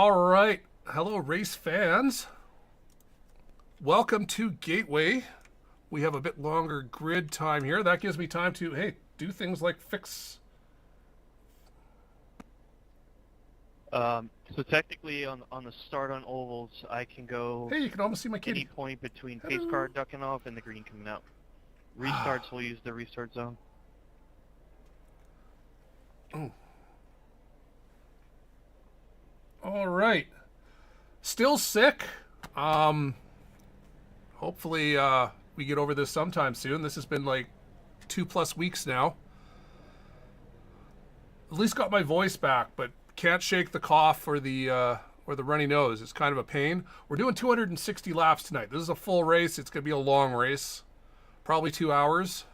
All right. Hello, race fans. Welcome to Gateway. We have a bit longer grid time here. That gives me time to, hey, do things like fix. So technically on the start on ovals, I can go Hey, you can almost see my kitty. any point between pace car ducking off and the green coming out. Restarts will use the restart zone. Oh. All right. Still sick. Hopefully we get over this sometime soon. This has been like 2+ weeks now. At least got my voice back, but can't shake the cough or the runny nose. It's kind of a pain. We're doing 260 laps tonight. This is a full race. It's going to be a long race. Probably 2 hours.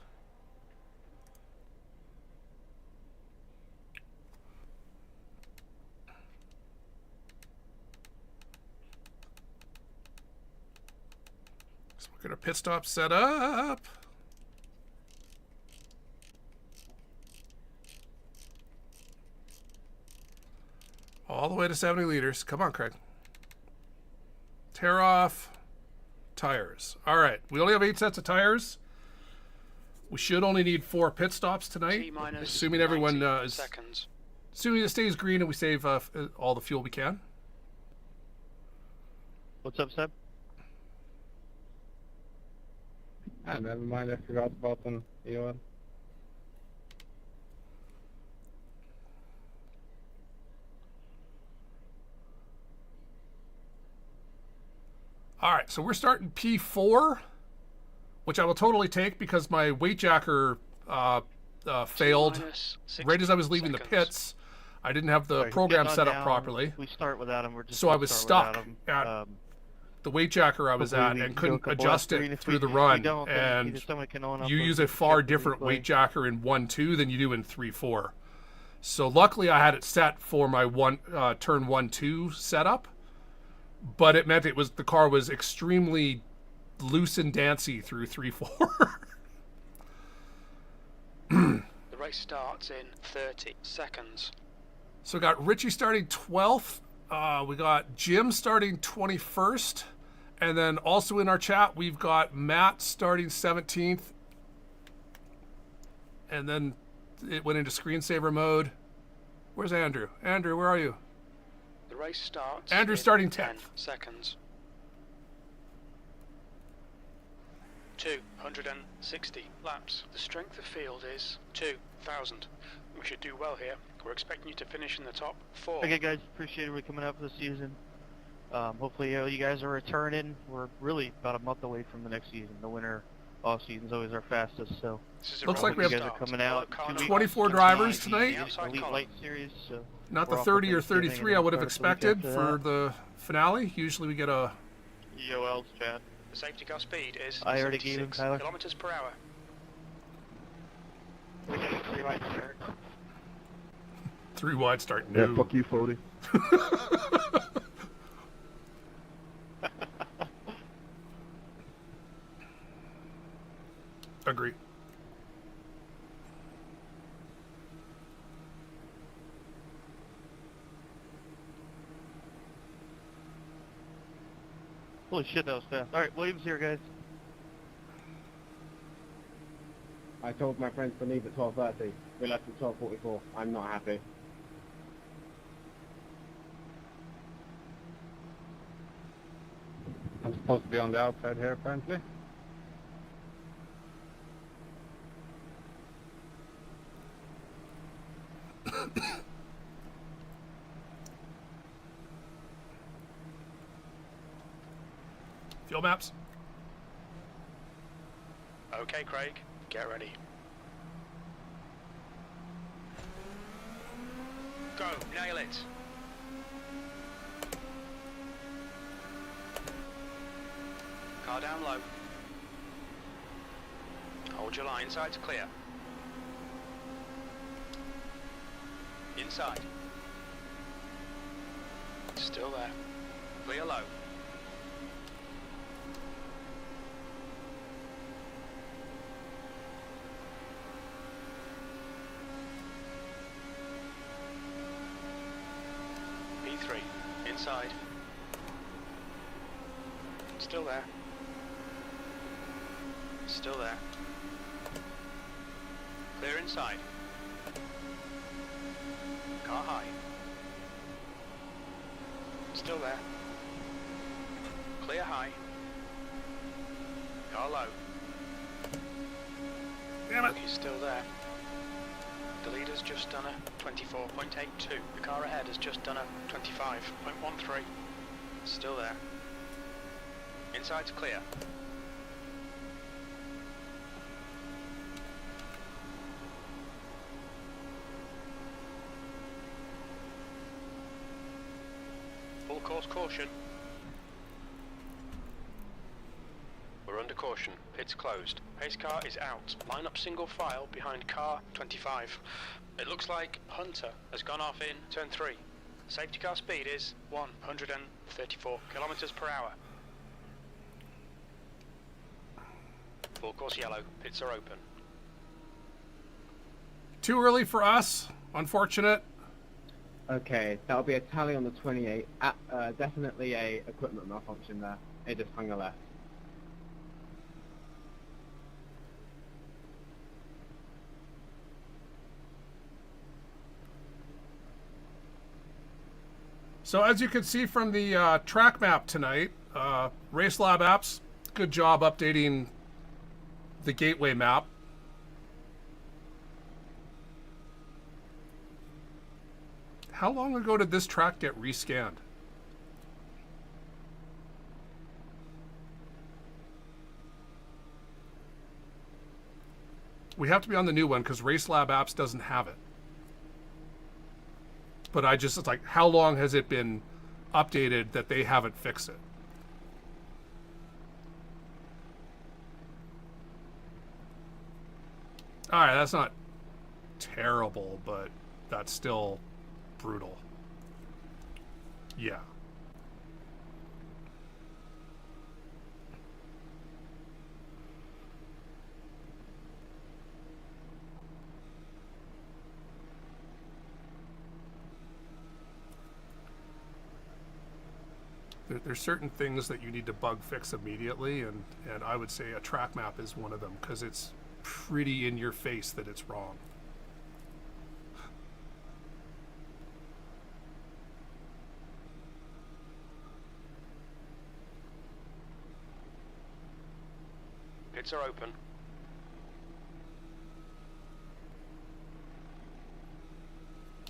So we're going to pit stop set up. All the way to 70 liters. Come on, Craig. Tear off tires. All right. We only have 8 sets of tires. We should only need 4 pit stops tonight, assuming everyone assuming it stays green and we save all the fuel we can. What's up, Seb? Ah, never mind. I forgot about them. You All right, so we're starting P4, which I will totally take because my weight jacker failed right as I was leaving the pits. I didn't have the program set up properly. We start without him. We're just so I was stuck at the weight jacker I was at and couldn't adjust it through the run. And you use a far different weight jacker in 1.2 than you do in 3.4. So luckily I had it set for my turn 1.2 setup. But it meant the car was extremely loose and dancy through 3.4. The race starts in 30 seconds. So we got Richie starting 12th. We got Jim starting 21st. And then also in our chat, we've got Matt starting 17th. And then it went into screensaver mode. Where's Andrew? Andrew, where are you? The race starts. Andrew's starting 10th. 10 seconds. 260 laps. The strength of field is 2,000. We should do well here. We're expecting you to finish in the top 4. Okay, guys, appreciate it. Coming up this season. Hopefully you guys are returning. We're really about a month away from the next season. The winter off season is always our fastest, so looks like we have you guys are coming out. 24 drivers tonight. Elite Light Series, so not the 30 or 33 I would have expected for the finale. Usually we get a EOL's chat. The safety car speed is I already gave him, Tyler. kilometers per hour. 3 wide start. Yeah, No. fuck you, Forty. Agree. Holy shit, that was fast. Alright, Williams here, guys. I told my friends to leave at 12:30. They left at 12:44. I'm not happy. I'm supposed to be on the outside here, apparently. Fuel maps. Okay, Craig, get ready. Go, nail it. Car down low. Hold your line, side's clear. Inside. Still there. Clear low. Inside. Still there. Still there. Clear inside. Car high. Still there. Clear high. Car low. Damn it. He's still there. The leader's just done a 24.82. The car ahead has just done a 25.13. Still there. Inside's clear. Full course caution. We're under caution. Pit's closed. Pace car is out. Line up single file behind car 25. It looks like Hunter has gone off in turn 3. Safety car speed is 134 kilometers per hour. Full course yellow. Pits are open. Too early for us. Unfortunate. Okay, that'll be a tally on the 28. Definitely a equipment malfunction there. It just hung a left. So as you can see from the track map tonight, RaceLab apps, good job updating the gateway map. How long ago did this track get rescanned? We have to be on the new one because RaceLab apps doesn't have it. But it's like, how long has it been updated that they haven't fixed it? All right, that's not terrible, but that's still brutal. Yeah. There's certain things that you need to bug fix immediately, and I would say a track map is one of them because it's pretty in your face that it's wrong. Pits are open.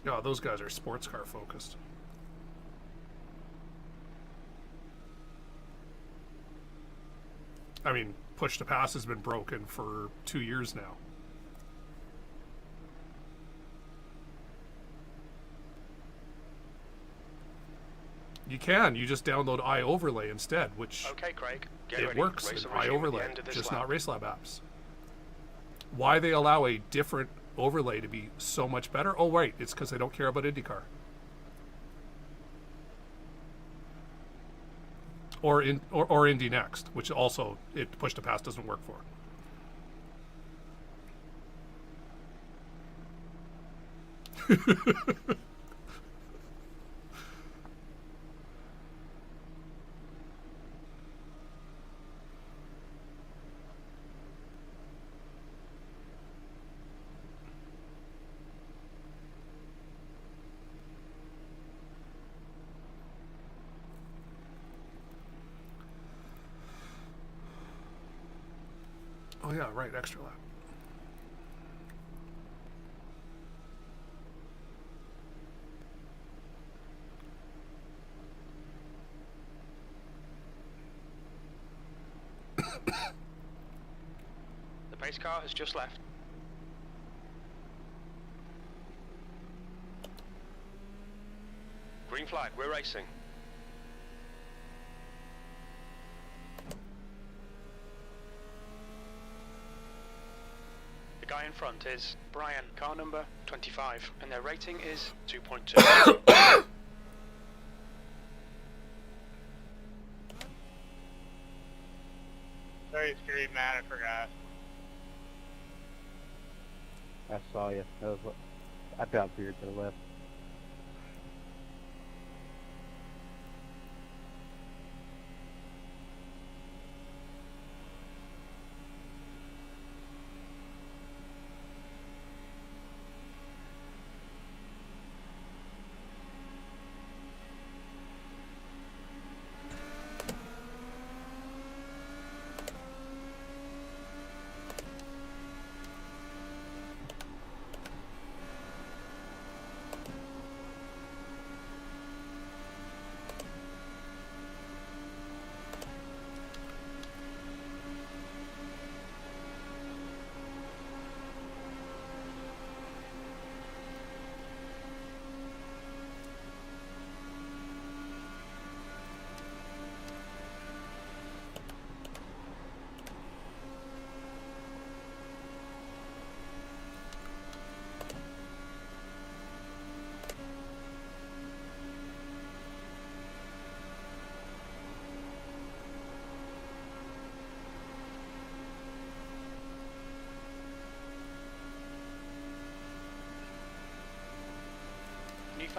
No, those guys are sports car focused. I mean, push to pass has been broken for 2 years now. You can. You just download iOverlay instead, which Okay, Craig. it works in iOverlay, just not RaceLab apps. Why they allow a different overlay to be so much better? Oh, right. It's because they don't care about IndyCar. Or Indy Next, which also push to pass doesn't work for. Oh yeah, right, extra lap. The pace car has just left. Green flag, we're racing. The guy in front is Brian, car number 25, and their rating is 2.2. Sorry, scary man, I forgot. I saw you. That was what I got veered to the left.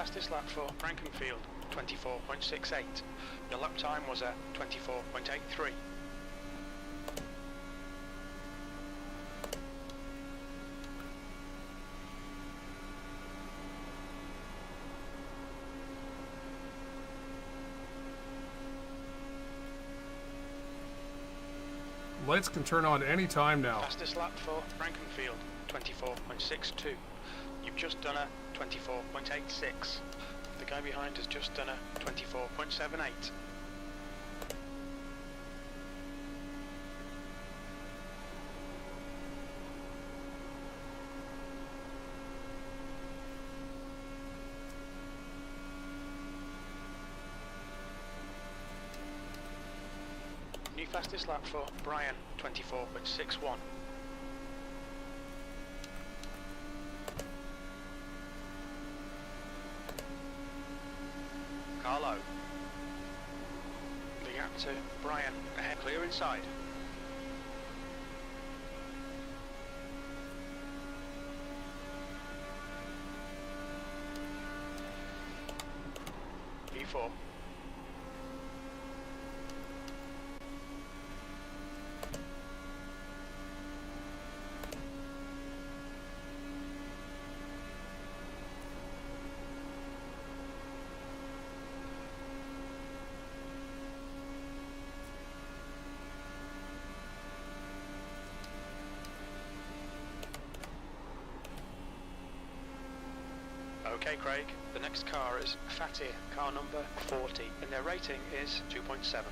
fastest lap for Frankenfield, 24.68. Your lap time was a 24.83. Lights can turn on any time now. Fastest lap for Frankenfield, 24.62. You've just done a 24.86. The guy behind has just done a 24.78. New fastest lap for Brian, 24.61. Carlo. The gap to Brian, ahead clear inside. P4. Okay, Craig, the next car is Fatih, car number 40, and their rating is 2.7.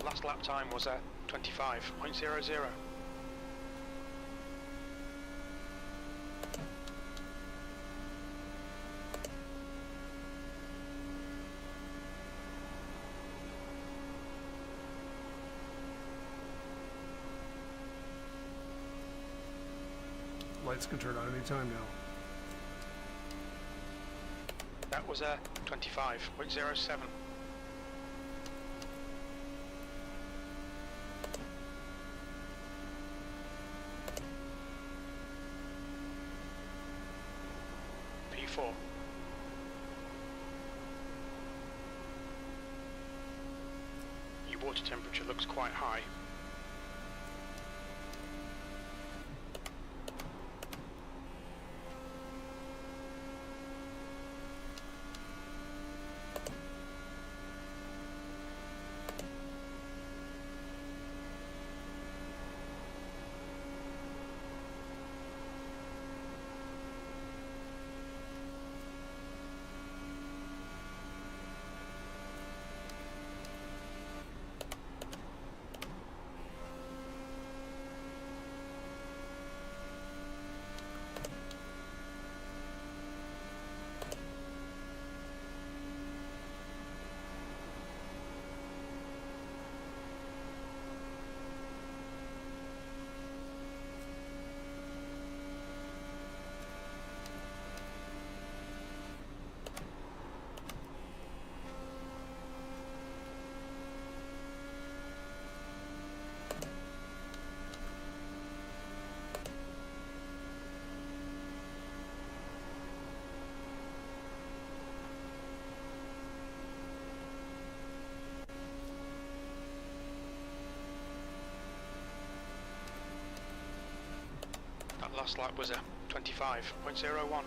Last lap time was a 25.00. Lights can turn on any time now. That was a 25.07. P4. Your water temperature looks quite high. That last lap was a 25.01.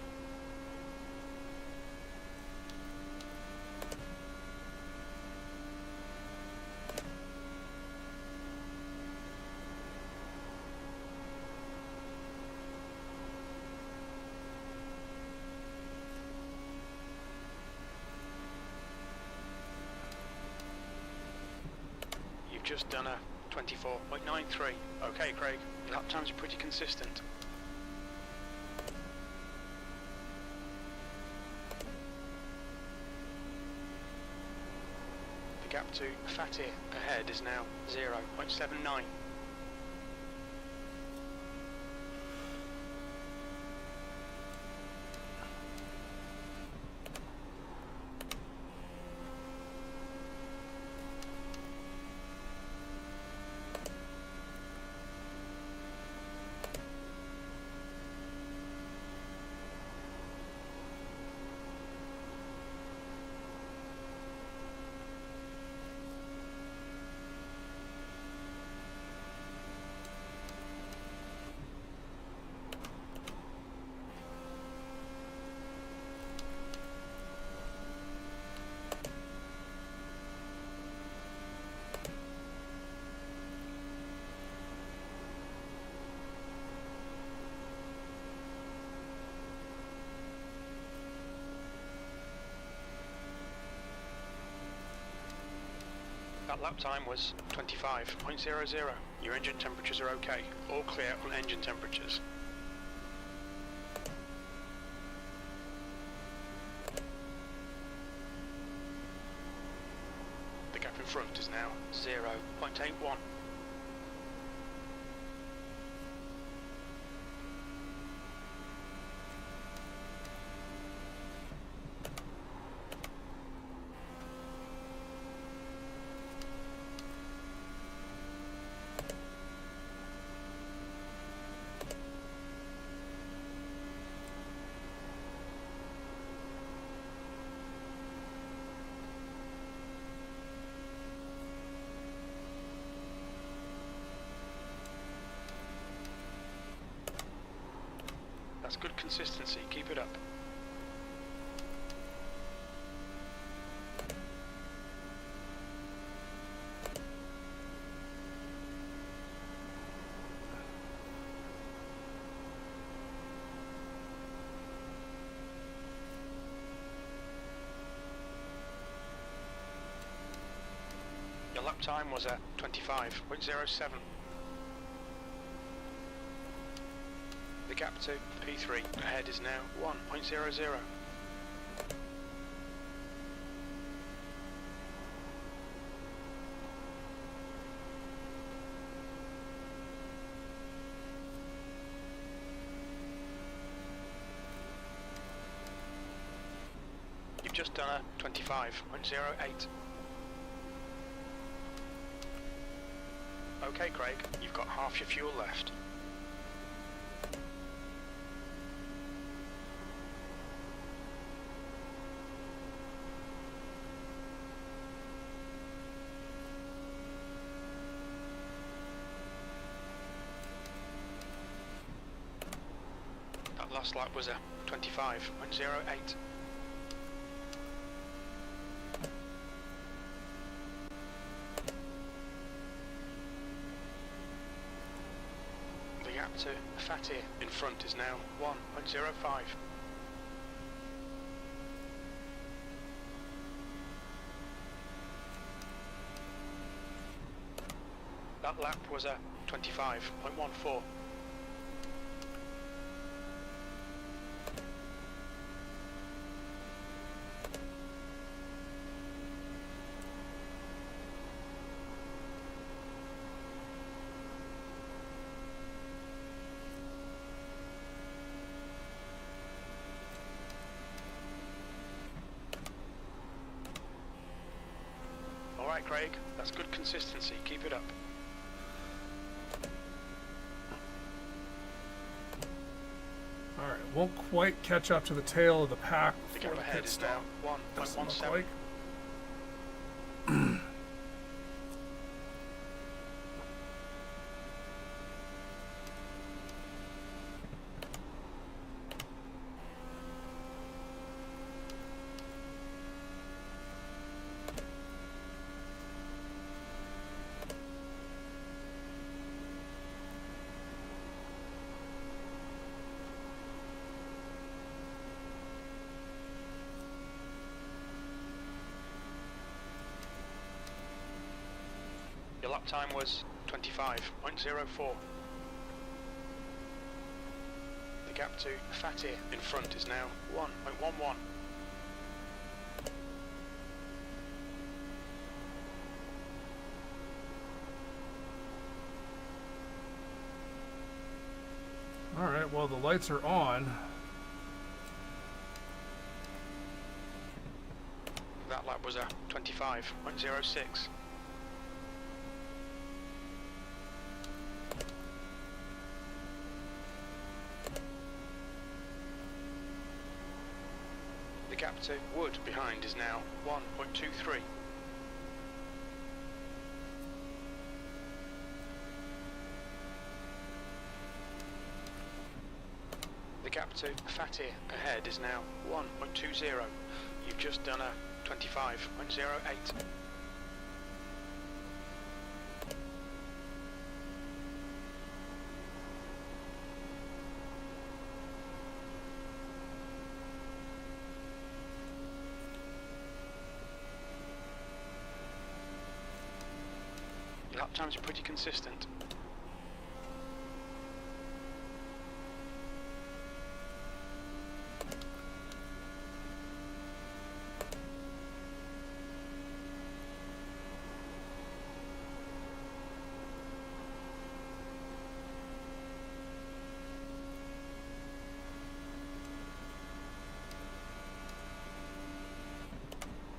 just done a 24.93. Okay, Craig, your lap times are pretty consistent. The gap to Fatih ahead is now 0.79. That lap time was 25.00. Your engine temperatures are okay. All clear on engine temperatures. The gap in front is now 0.81. That's good consistency, keep it up. Your lap time was at 25.07. The gap to P3 ahead is now 1.00. You've just done a 25.08. Okay, Craig, you've got half your fuel left. That last lap was a 25.08. The gap to Fatih in front is now 1.05. That lap was a 25.14. Alright, Craig, that's good consistency, keep it up. Alright, won't quite catch up to the tail of the pack The before gap the ahead pit is stop. now Doesn't look 1.17. like. lap time was 25.04. The gap to Fatih in front is now 1.11. Alright, well, the lights are on. That lap was a 25.06. The gap to Wood behind is now 1.23. The gap to Fatih ahead is now 1.20. You've just done a 25.08. Your lap times are pretty consistent.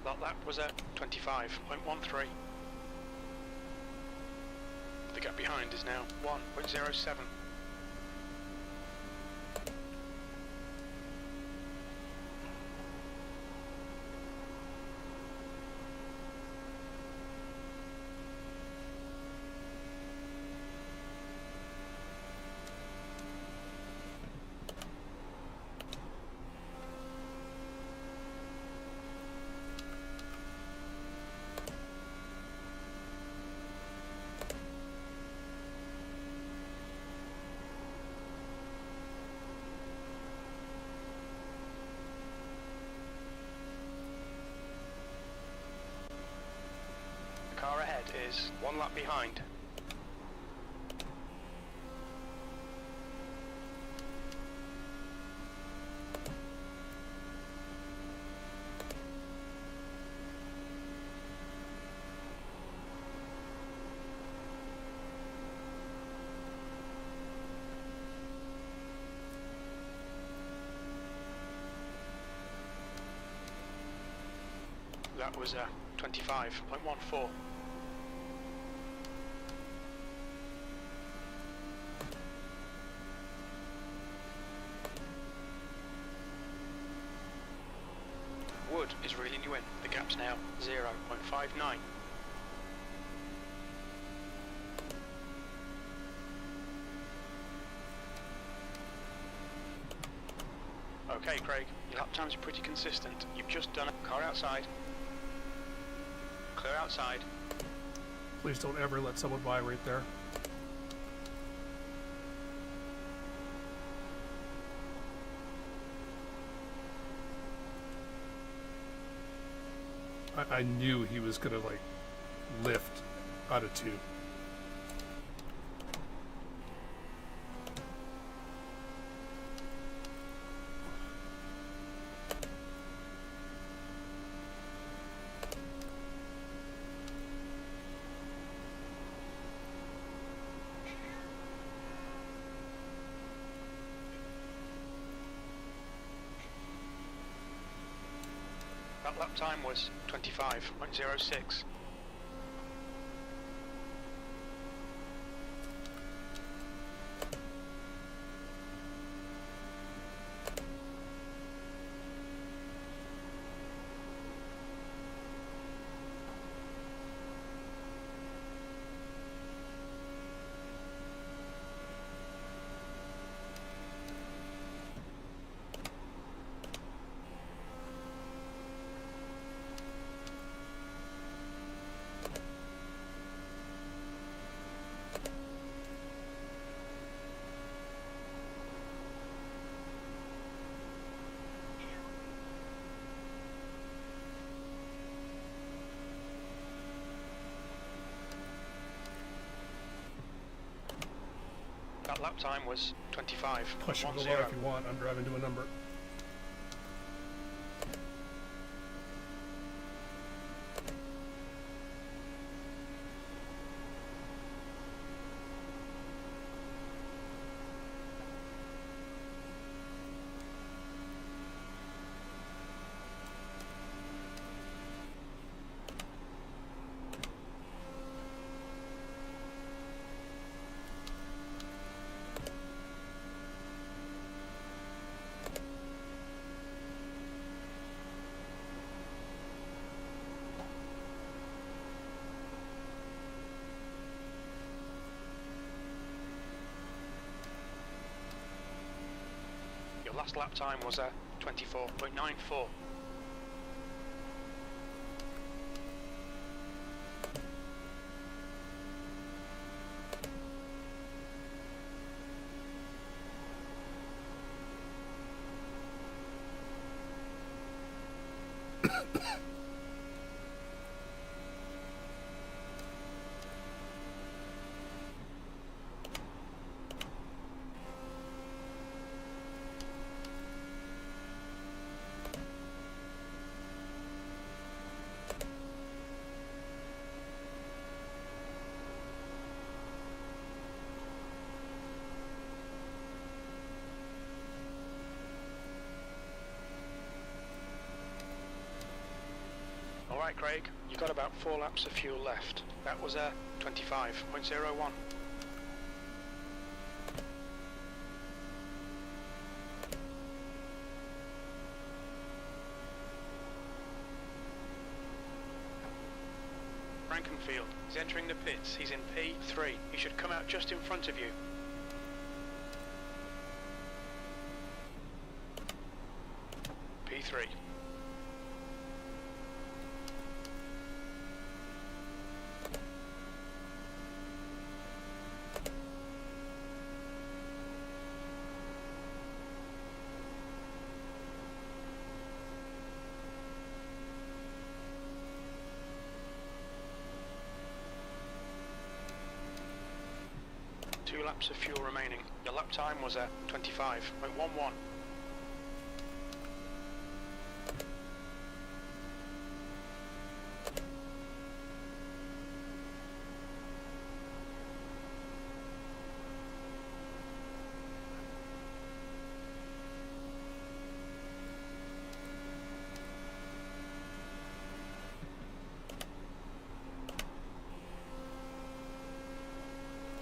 That lap was at 25.13. The gap behind is now 1.07. The car ahead is 1 lap behind. That was a 25.14. Wood is reeling you in. The gap's now 0.59. Okay, Craig, your lap times are pretty consistent. You've just done a car outside. Clear outside. Please don't ever let someone by right there. I knew he was gonna like lift out of 2. That lap time was 25.06. That lap time was 25. Push it below if you want. I'm driving to a number. Last lap time was 24.94. Alright Craig, you got about 4 laps of fuel left. That was 25.01. Frankenfield, he's entering the pits. He's in P3. He should come out just in front of you. P3. Two laps of fuel remaining. Your lap time was 25.11.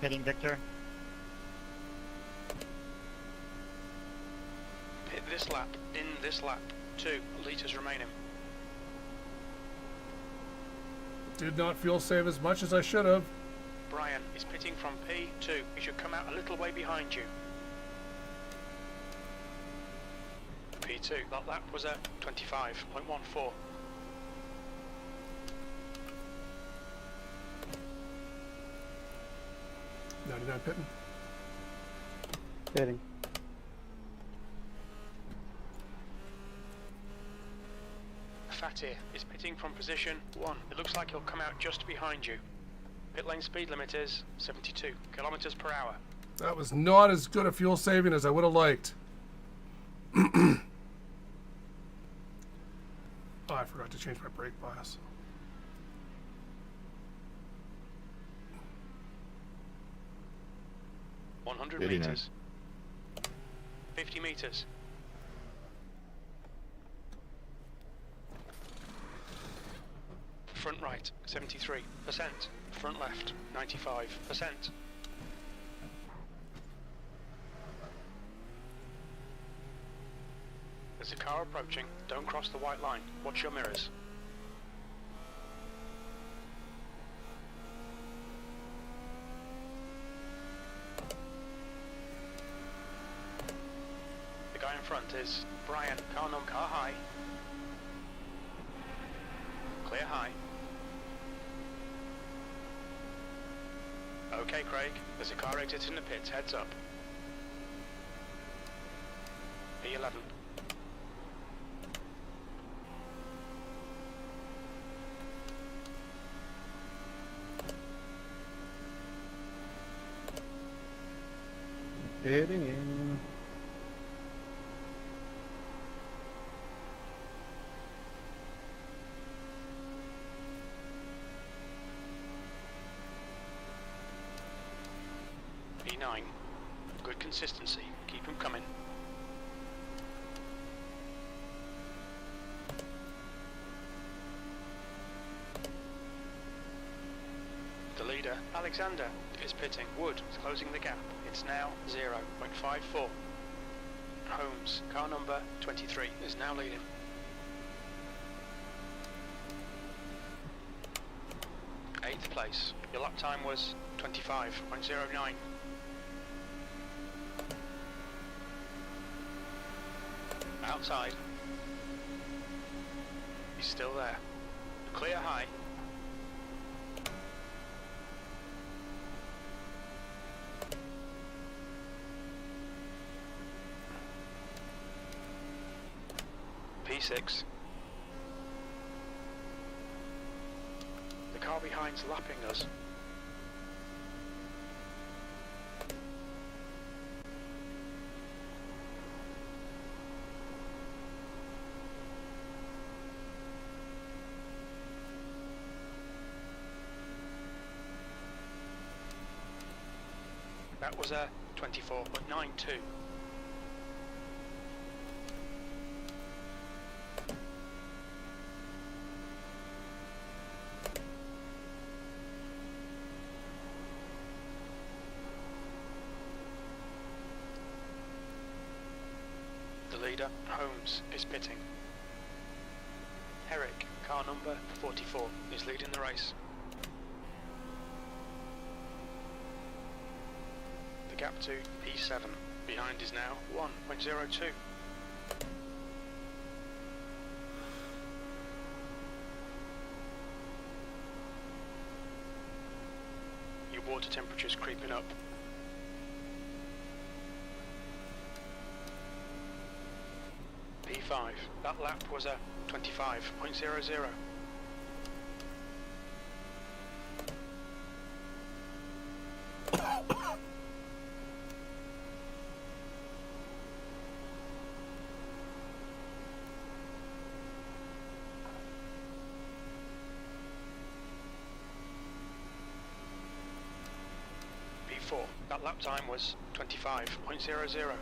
Pitting Victor. Pit this lap, in this lap. 2 litres remaining. Did not fuel save as much as I should have. Brian is pitting from P2. He should come out a little way behind you. P2. That lap was at 25.14. .99 pitting. Pitting. Fatir is pitting from position 1. It looks like he'll come out just behind you. Pit lane speed limit is 72 kilometers per hour. That was not as good a fuel saving as I would have liked. Oh, I forgot to change my brake bias. $100 Very meters. 50 meters. Front right, 73%. Front left, 95%. There's a car approaching. Don't cross the white line. Watch your mirrors. The guy in front is Brian. Car high. Clear high. Okay, Craig. There's a car exiting the pits. Heads up. P11. Pitting in. E9. Good consistency. Keep them coming. The leader, Alexander, is pitting. Wood is closing the gap. It's now 0.54. Holmes, car number 23, is now leading. Eighth place. Your lap time was 25.09. Outside. He's still there. Clear high. P6. The car behind's lapping us. That was a 24.92. The leader, Holmes, is pitting. Herrick, car number 44, is leading the race. The gap to P7, behind is now 1.02. Your water temperature's creeping up. P5, that lap was a 25.00. P4, that lap time was 25.00.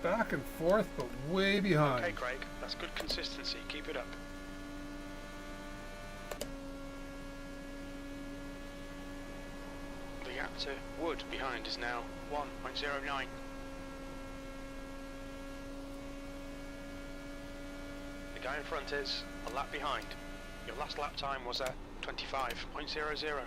Back and forth, but way behind. Okay, Craig, that's good consistency. Keep it up. The gap to Wood behind is now 1.09. The guy in front is a lap behind. Your last lap time was a 25.00.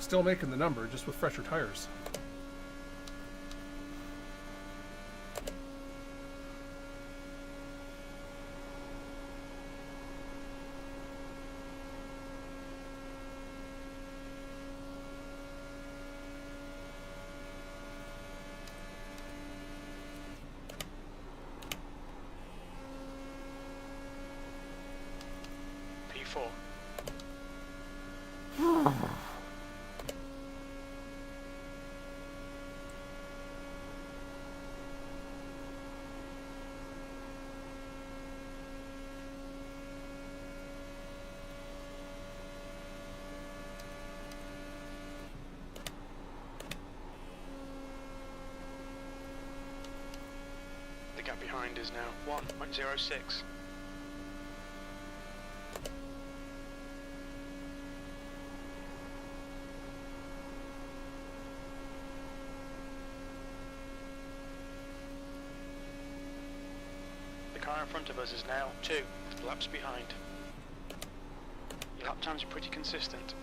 Still making the number, just with fresher tires. P4. The gap behind is now 1.06. us is now 2 laps behind. Your lap times are pretty consistent.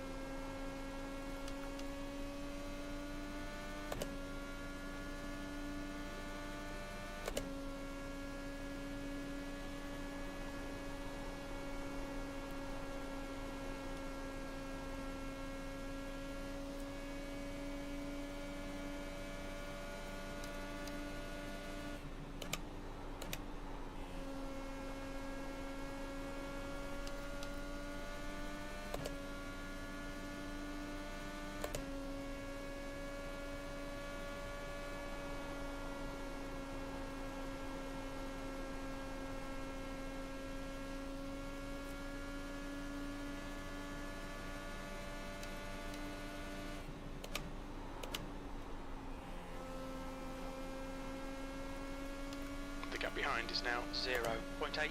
The gap behind is now 0.89.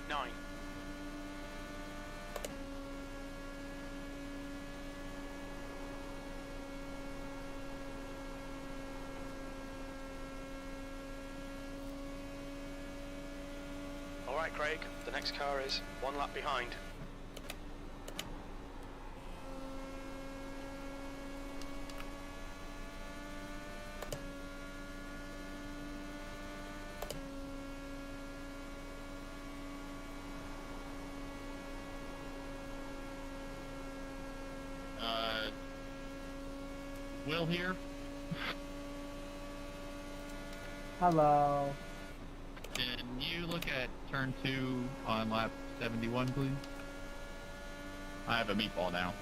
Alright Craig, the next car is 1 lap behind. Will here. Hello. Can you look at turn 2 on lap 71, please? I have a meatball now.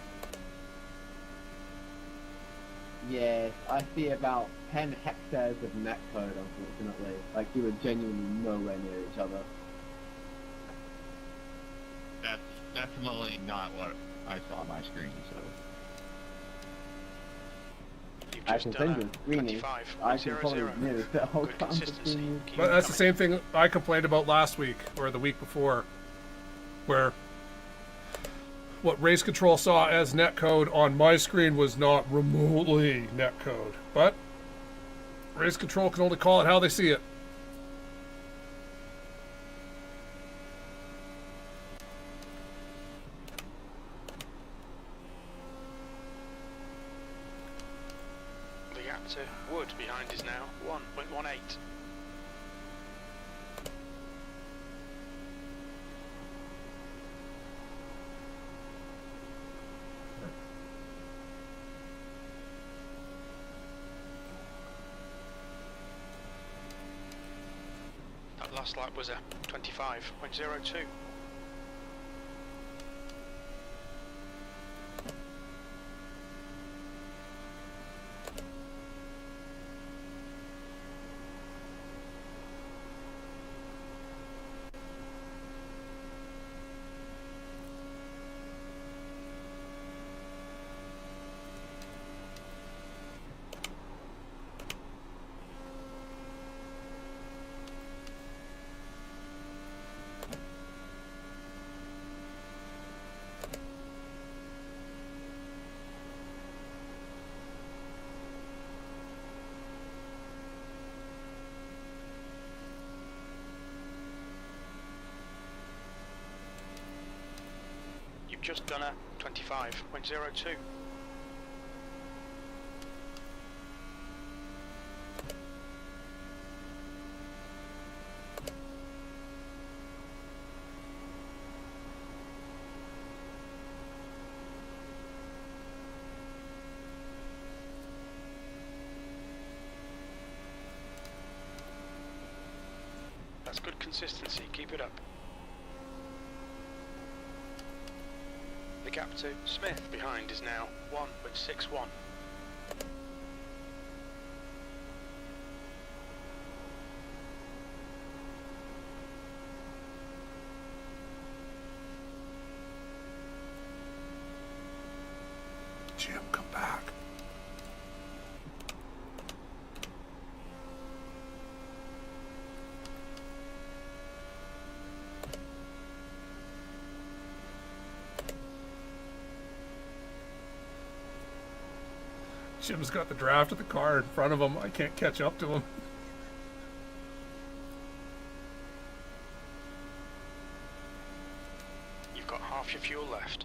Yes, I see about 10 hectares of net code, unfortunately. Like, you were genuinely nowhere near each other. That's definitely not what I saw on my screen, so... I can send you a screening. I can probably nearly fit a whole time between you. But that's the same thing I complained about last week, or the week before, where what race control saw as netcode on my screen was not remotely netcode. But race control can only call it how they see it. To Wood behind is now 1.18. That last lap was a 25.02. Just done a 25.02. That's good consistency, keep it up. The gap to Smith behind is now 1.61. Jim, come back. Jim's got the draft of the car in front of him. I can't catch up to him. half your fuel left.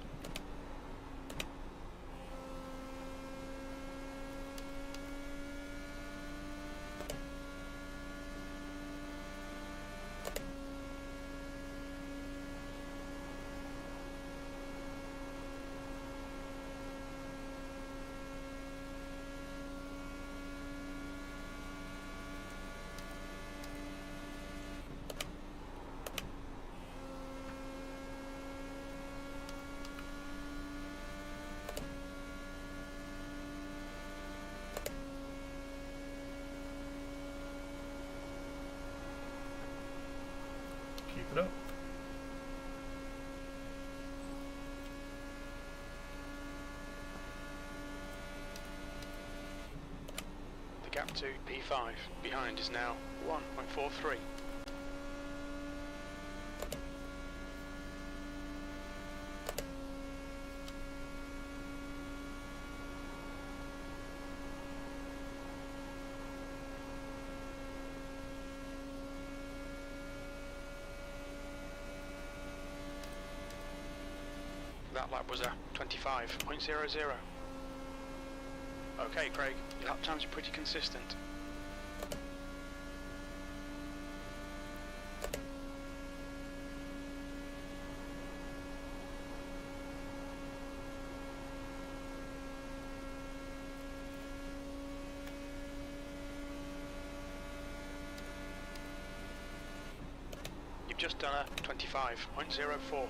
Keep it up. The gap to P5 behind is now 1.43. That lap was a 25.00. Okay, Craig, your lap times are pretty consistent. You've just done a 25.04.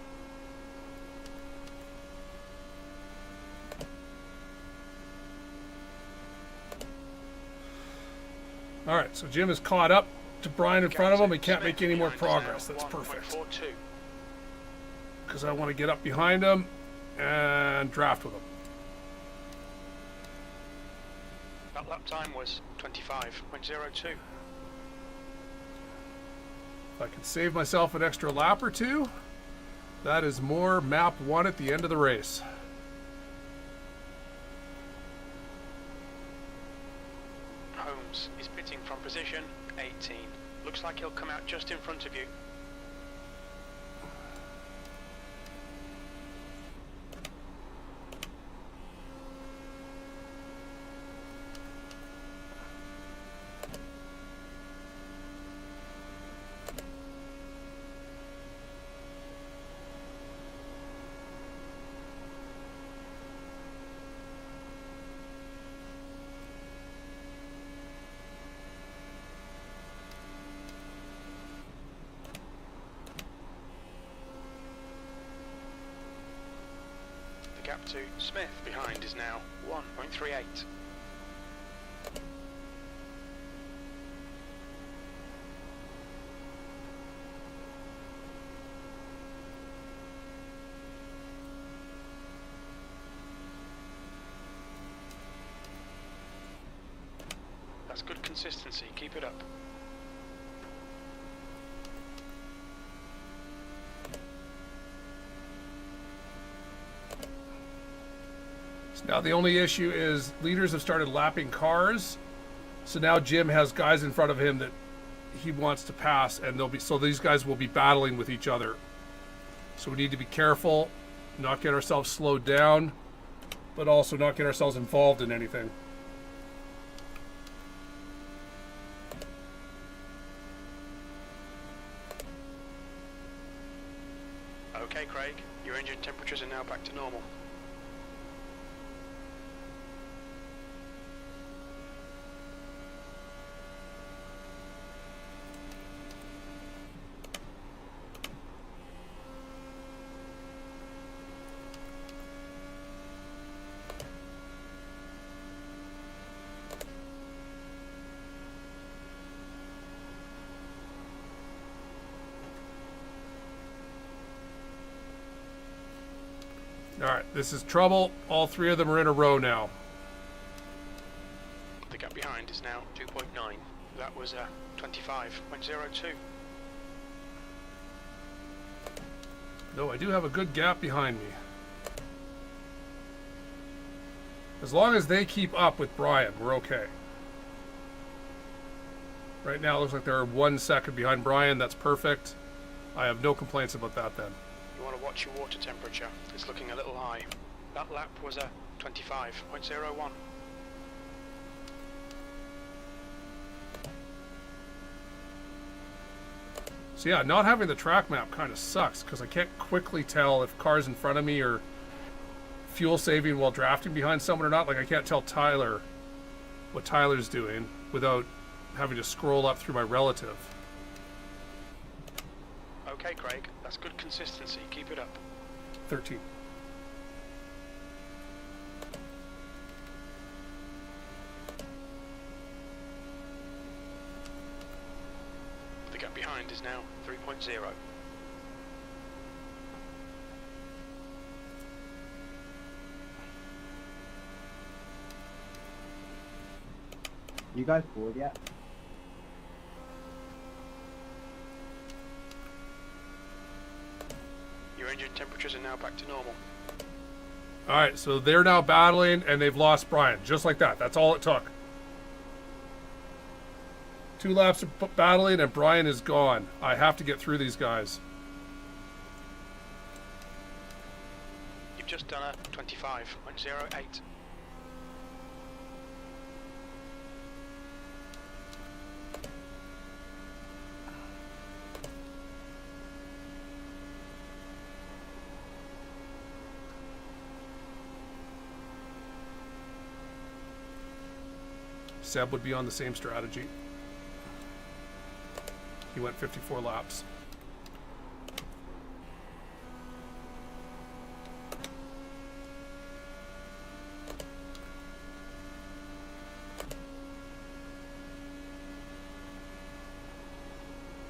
All right, so Jim is caught up to Brian in front of him. He can't make any more progress. That's perfect. Because I want to get up behind him and draft with him. That lap time was 25.02. If I can save myself an extra lap or two, that is more map 1 at the end of the race. Holmes is pitting from position 18. Looks like he'll come out just in front of you. Gap to Smith behind is now 1.38. That's good consistency, keep it up. Now the only issue is leaders have started lapping cars, so now Jim has guys in front of him that he wants to pass, and these guys will be battling with each other. So we need to be careful, not get ourselves slowed down, but also not get ourselves involved in anything. Okay, Craig, your engine temperatures are now back to normal. Alright, this is trouble. All three of them are in a row now. The gap behind is now 2.9. That was a 25.02. No, I do have a good gap behind me. As long as they keep up with Brian, we're okay. Right now it looks like they're 1 second behind Brian. That's perfect. I have no complaints about that then. You want to watch your water temperature. It's looking a little high. That lap was a 25.01. So yeah, not having the track map kind of sucks because I can't quickly tell if cars in front of me are fuel saving while drafting behind someone or not. Like I can't tell Tyler what Tyler's doing without having to scroll up through my relative. Okay, Craig, that's good consistency. Keep it up. 13. The gap behind is now 3.0. You guys bored yet? Your engine temperatures are now back to normal. All right, so they're now battling and they've lost Brian. Just like that. That's all it took. 2 laps of battling and Brian is gone. I have to get through these guys. You've just done a 25.08. Seb would be on the same strategy. He went 54 laps.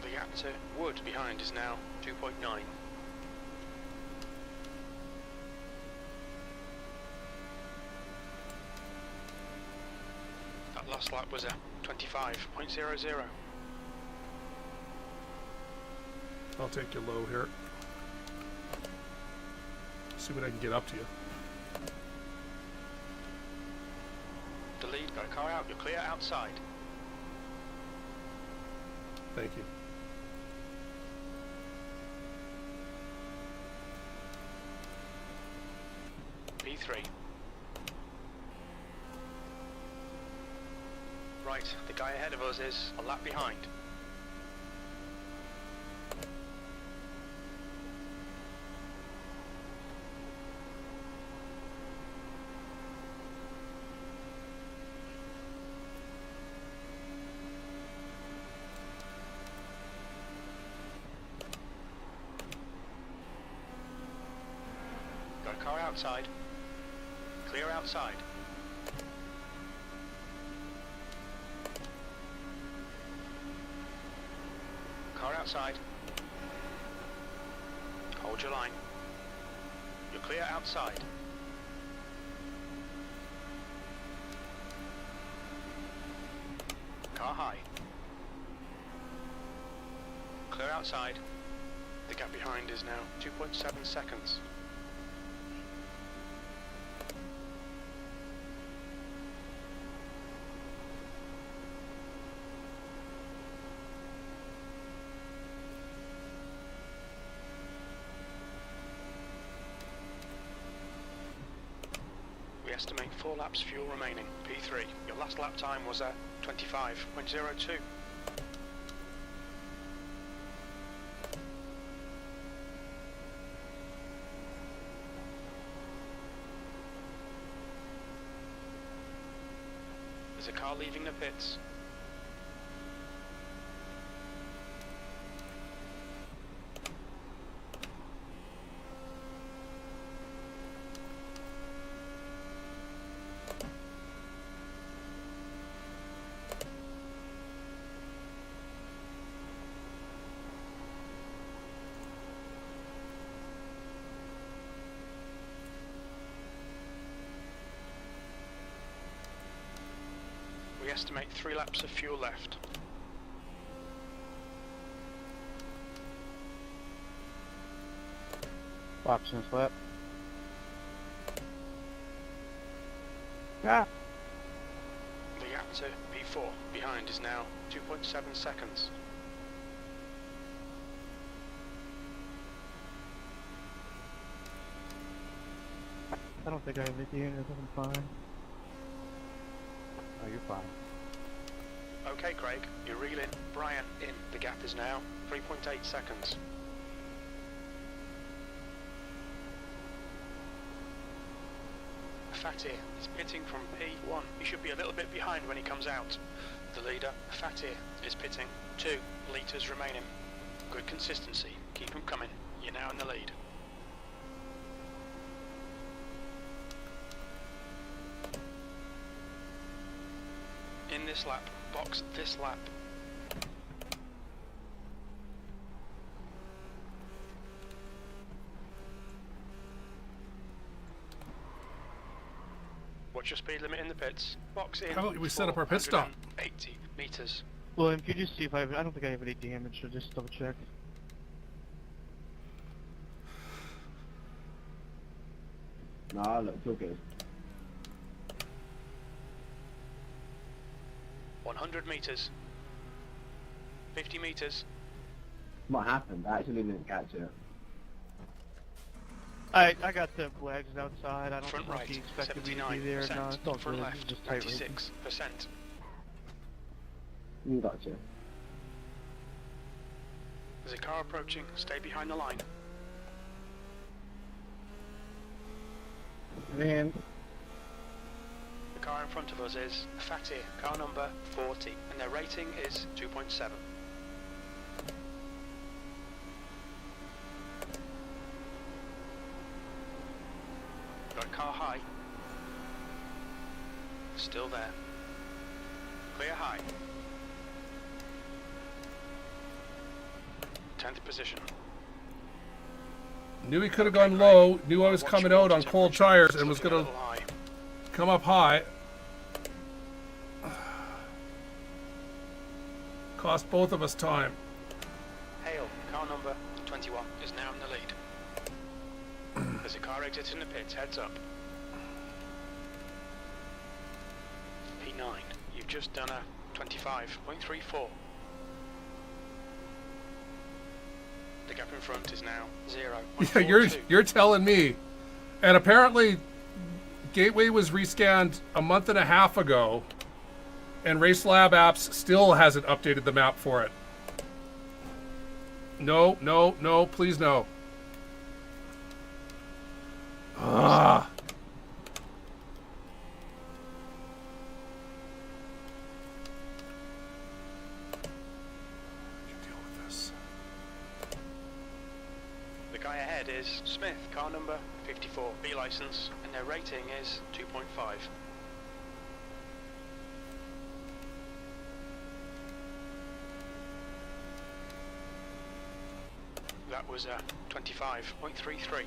The gap to Wood behind is now 2.9. That last lap was a 25.00. I'll take you low here. See what I can get up to you. The lead, got a car out, you're clear outside. Thank you. P3. Right, the guy ahead of us is a lap behind. Got a car outside. Clear outside. Car outside. Hold your line. You're clear outside. Car high. Clear outside. The gap behind is now 2.7 seconds. We estimate 4 laps fuel remaining. P3. Your last lap time was at 25.02. There's a car leaving the pits. We estimate 3 laps of fuel left. Laps and slap. Ah. The gap to P4 behind is now 2.7 seconds. I don't think I have anything in it. I'm fine. Oh, you're fine. Okay, Craig, you're reeling. Brian in. The gap is now 3.8 seconds. Fatir is pitting from P1. He should be a little bit behind when he comes out. The leader, Fatir, is pitting. 2 litres remaining. Good consistency. Keep them coming. You're now in the lead. In this lap. Box this lap. What's your speed limit in the pits? Box in. How about we set up our pit stop? 80 meters. William, can you just see if I don't think I have any damage, so just double check. Nah, look, it's all good. 100 meters. 50 meters. What happened? I actually didn't catch it. I got the flags outside. I don't Front think right, he expected me to be there. 79%. No, it's all Front good. left, It's just tight racing. 96%. You gotcha. There's a car approaching. Stay behind the line. Man, The car in front of us is Fatir, car number 40, and their rating is 2.7. Got a car high. Still there. Clear high. 10th position. Knew he could have gone low. Knew I was coming out on cold tires and was going to come up high. Cost both of us time. Hale, car number 21, is now in the lead. There's a car exiting the pits, heads up. P9, you've just done a 25.34. The gap in front is now 0.42. Yeah, you're telling me. And apparently, Gateway was rescanned a month and a half ago, and RaceLab Apps still hasn't updated the map for it. No, no, no, please no. Ah. Deal with this. The guy ahead is Smith, car number 54, B license, and their rating is 2.5. That was a 25.33.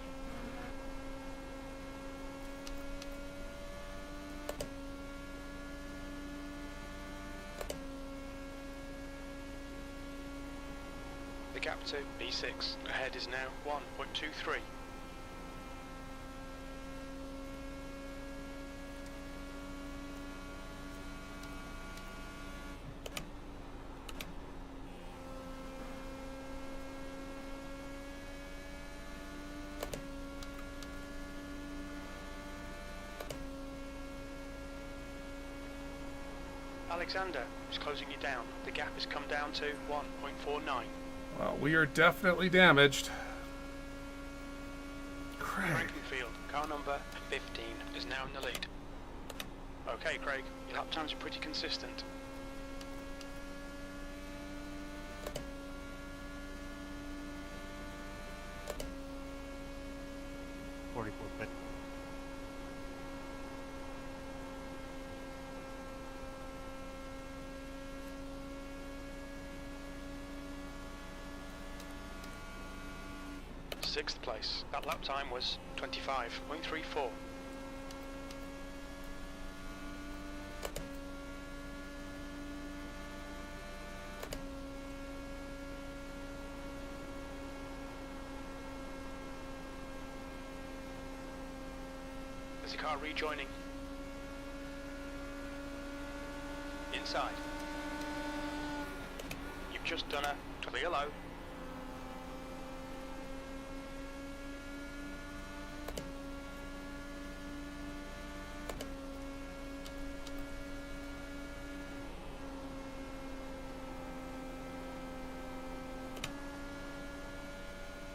The gap to B6 ahead is now 1.23. Alexander is closing you down. The gap has come down to 1.49. Well, we are definitely damaged. Craig. Frankenfield, car number 15, is now in the lead. Okay, Craig, your lap times are pretty consistent. Sixth place. That lap time was 25.34. There's a car rejoining. Inside. You've just done a clear low.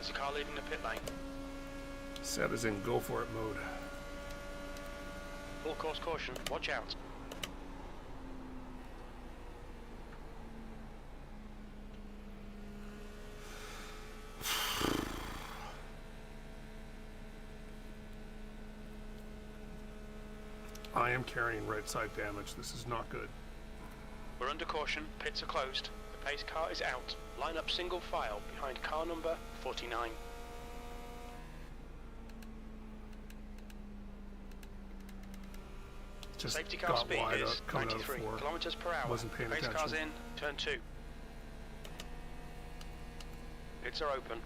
There's a car leaving the pit lane. Seb is in go for it mode. Full course caution, watch out. I am carrying right side damage. This is not good. We're under caution, pits are closed. The pace car is out. Line up single file behind car number 49. Just Safety car got speed wide is up coming out of 93 4. kilometers per hour. Wasn't paying Pace attention. car's in, turn 2. Pits are open.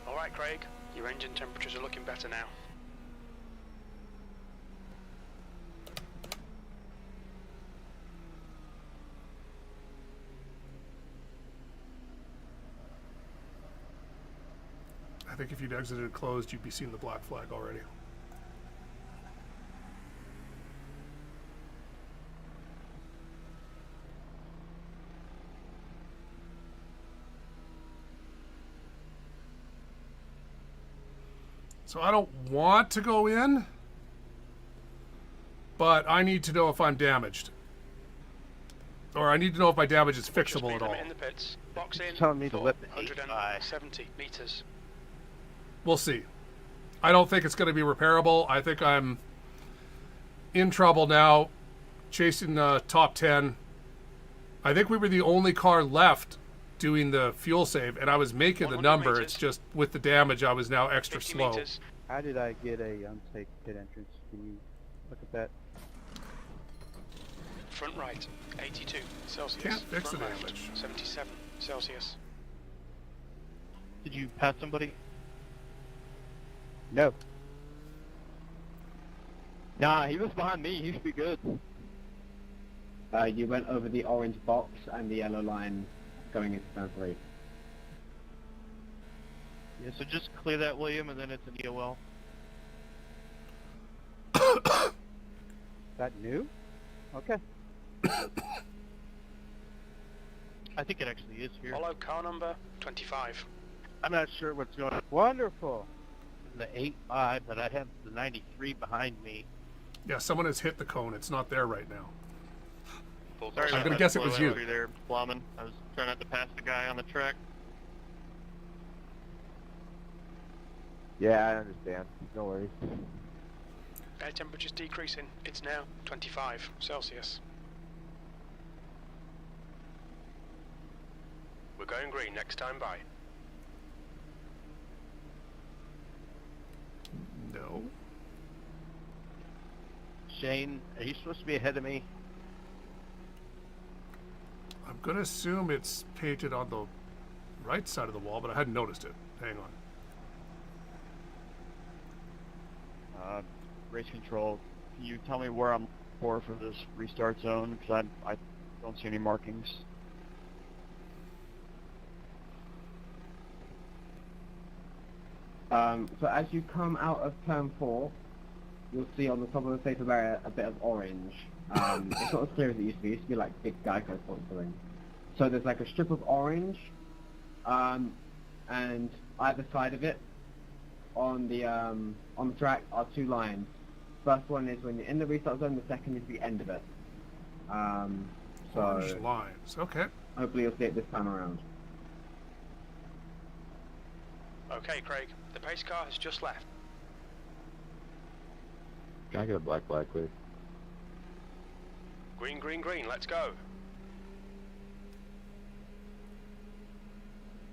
Alright Craig, your engine temperatures are looking better now. I think if you'd exited closed, you'd be seeing the black flag already. So I don't want to go in, but I need to know if I'm damaged. Or I need to know if my damage is fixable at all. In the pits. Box in, Telling me to let the 170 meters. We'll see. I don't think it's going to be repairable. I think I'm in trouble now, chasing the top 10. I think we were the only car left doing the fuel save, and I was making the number. meters. It's just with the damage, I was now extra 50 slow. meters. How did I get a unsafe pit entrance? Can you look at that? Front right, 82 Celsius. Can't fix Front the left, damage. 77 Celsius. Did you pass somebody? No. Nah, he was behind me. He should be good. You went over the orange box and the yellow line going into turn 3. Yeah, so just clear that, William, and then it's an EOL. That new? Okay. I think it actually is here. Follow car number 25. I'm not sure what's going on. Wonderful. The 8.5, but I have the 93 behind me. Yeah, someone has hit the cone. It's not there right now. Full Sorry, course I'm about gonna that guess it slow was you. entry there, Blauman. I was trying not to pass the guy on the track. Yeah, I understand. No worries. Air temperature's decreasing. It's now 25 Celsius. We're going green next time by. No. Shane, are you supposed to be ahead of me? I'm going to assume it's painted on the right side of the wall, but I hadn't noticed it. Hang on. Race control, can you tell me where I'm for this restart zone? Because I don't see any markings. So as you come out of turn 4, you'll see on the top of the safer barrier a bit of orange. It's not as clear as it used to be. It used to be like big Geico sponsoring. So there's like a strip of orange, and either side of it on the track are 2 lines. First one is when you're in the restart zone. The second is the end of it. Orange So lines. Okay. hopefully you'll see it this time around. Okay, Craig. The pace car has just left. Can I get a black flag, please? Green, green, green. Let's go.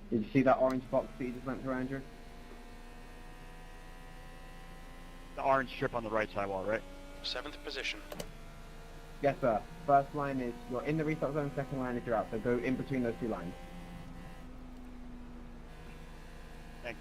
Did you see that orange box that you just went through, Andrew? The orange strip on the right sidewall, right? 7th position. Yes, sir. First line is you're in the restart zone. Second line is you're out. So go in between those 2 lines. Thanks.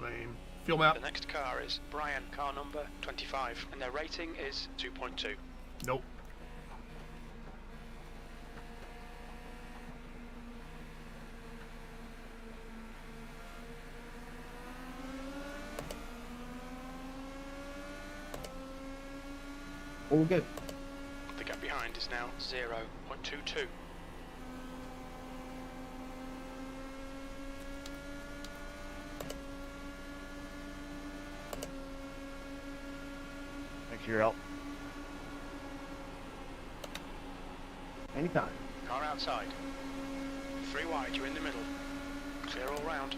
Lame. Fuel map. The next car is Brian, car number 25, and their rating is 2.2. Nope. All good. The gap behind is now 0.22. Thanks for your help. Anytime. Car outside. 3 wide, you're in the middle. Clear all round.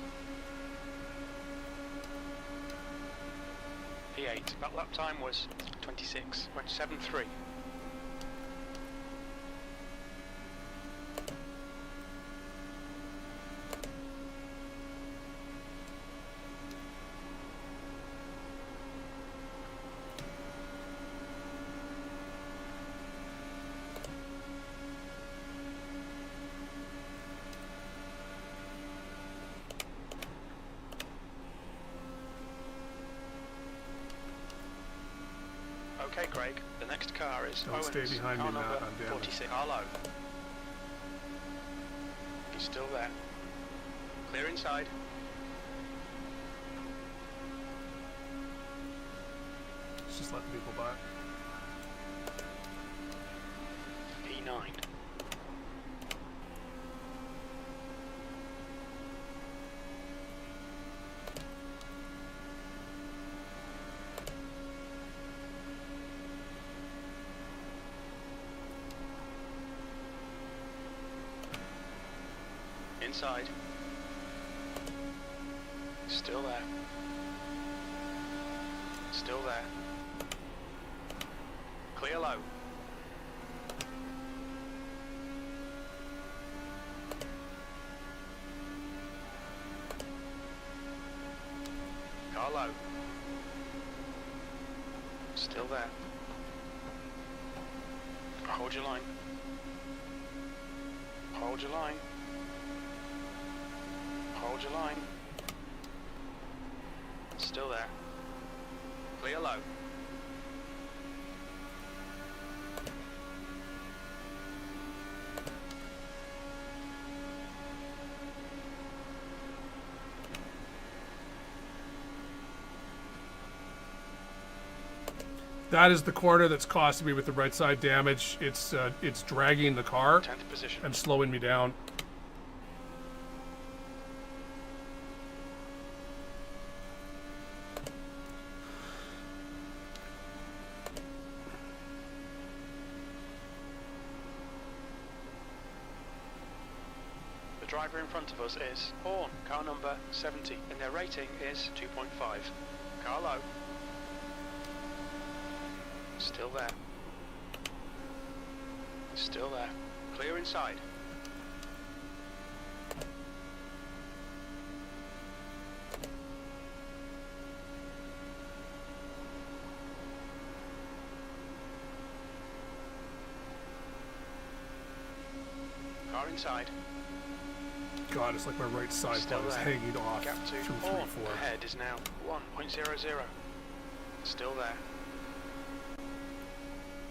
P8, that lap time was 26.73. Okay, Craig, the next car is Don't stay Owens, behind car me, Matt, number I'm damaged. 46. Carlo. He's still there. Clear inside. It's just letting people by. P9. Inside. Still there. Still there. Clear low. Car low. Still there. Hold your line. Hold your line. Hold your line. Still there. Clear low. That is the corner that's costing me with the right side damage. It's dragging the car 10th position. and slowing me down. The driver in front of us is Horn, car number 70, and their rating is 2.5. Car low. Still there. Still there. Clear inside. Car inside. God, it's like my right side Still part is there. hanging off Gap to through Horn 3-4. ahead is now 1.00. Still there.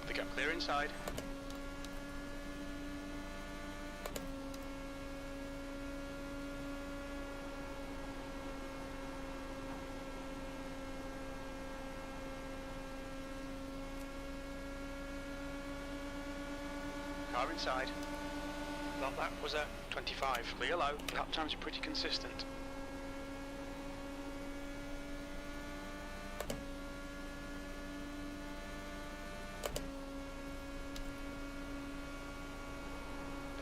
The gap clear inside. Car inside. That lap was a 25. Clear low. Lap times are pretty consistent.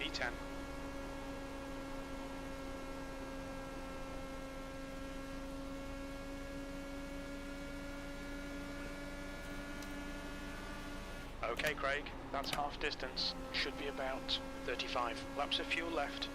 P10. Okay, Craig, that's half distance. Should be about 35. Laps of fuel left.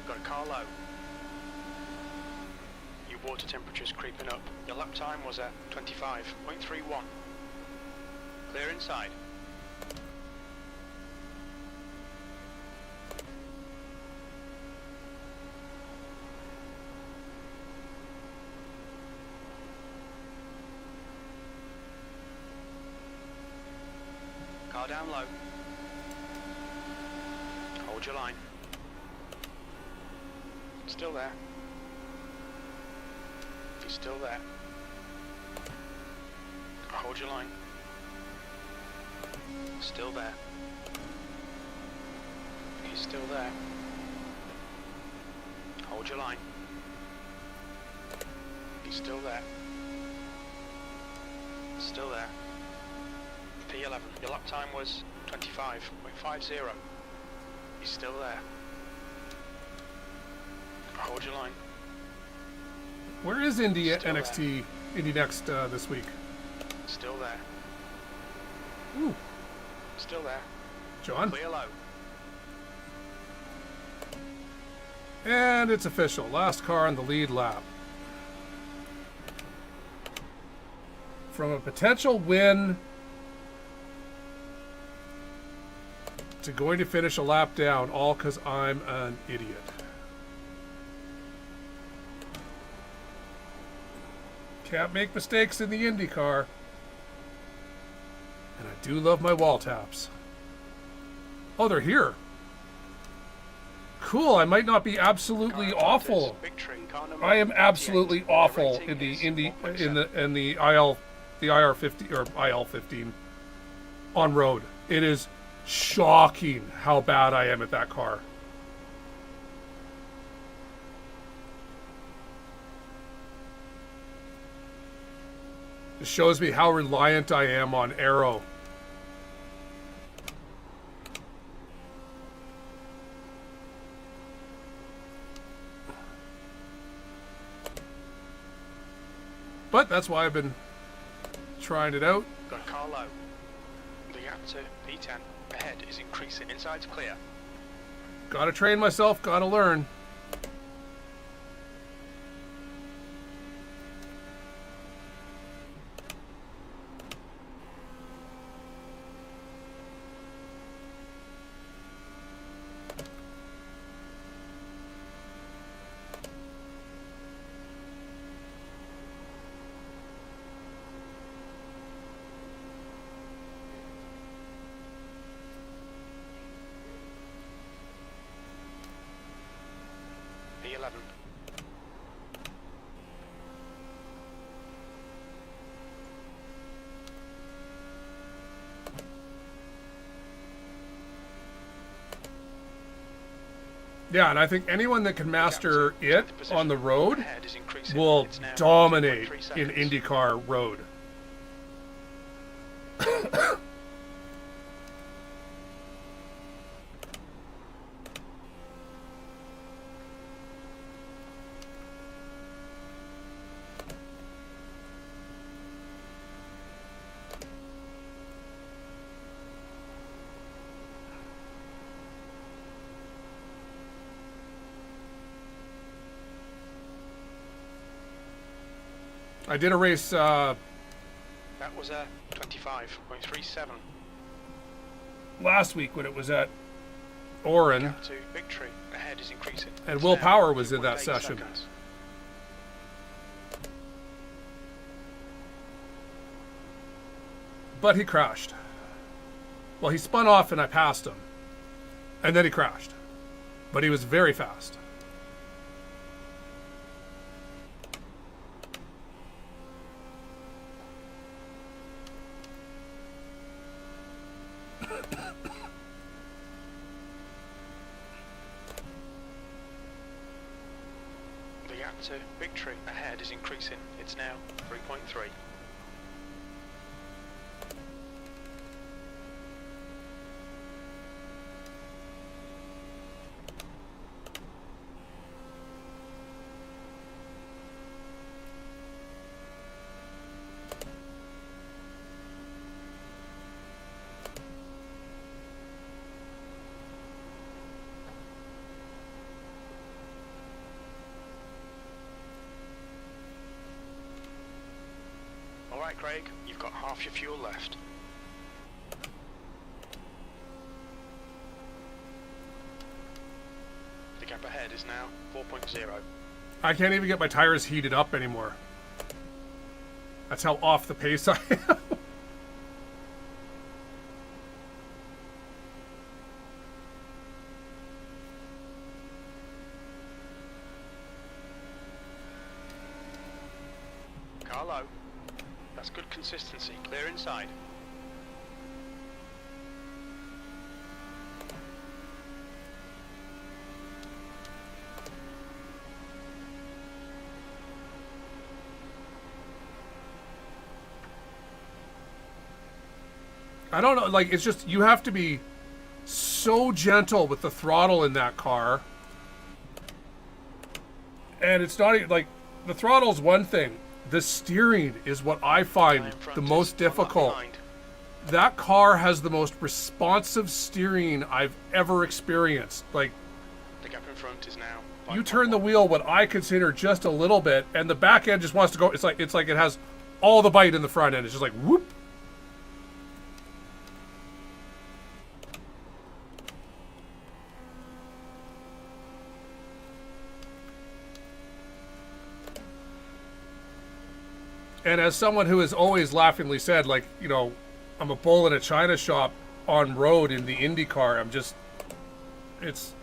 Got a car low. Your water temperature's creeping up. Your lap time was at 25.31. Clear inside. Car down low. Hold your line. Still there. If he's still there. Hold your line. Still there. If he's still there. Hold your line. If he's still there. Still there. P11. Your lap time was 25.50. He's still there. Hold your line. Where is Indy Still NXT Indy Next this week? Still there. Ooh, Still there. John. Clear low. And it's official. Last car on the lead lap. From a potential win to going to finish a lap down, all because I'm an idiot. Can't make mistakes in the IndyCar. And I do love my wall taps. Oh, they're here. Cool, I might not be absolutely awful. I am absolutely awful in the IR50 or IL15 on road. It is shocking how bad I am at that car. It shows me how reliant I am on aero. But that's why I've been trying it out. Got car low. The gap to P10 ahead is increasing. Inside's clear. Gotta train myself, gotta learn. P11. Yeah, and I think anyone that can master it on the road will dominate in IndyCar road. I did a race That was a 25.37. last week when it was at Orin, Gap to victory ahead is increasing. and It's Will now Power was in that 2.8 session. seconds. But he crashed. Well, he spun off and I passed him. And then he crashed. But he was very fast. The gap to victory ahead is increasing. It's now 3.3. Alright, Craig, you've got half your fuel left. The gap ahead is now 4.0. I can't even get my tires heated up anymore. That's how off the pace I am. Car low. That's good consistency. Clear inside. I don't know, like, it's just, you have to be so gentle with the throttle in that car. And it's not even, like, the throttle's one thing. The steering is what I find the most difficult. That car has the most responsive steering I've ever experienced. Like, the gap in front is now. You turn the wheel what I consider just a little bit, and the back end just wants to go. It's like it has all the bite in the front end. It's just like whoop. And as someone who has always laughingly said, like, you know, I'm a bull in a china shop on road in the IndyCar, it's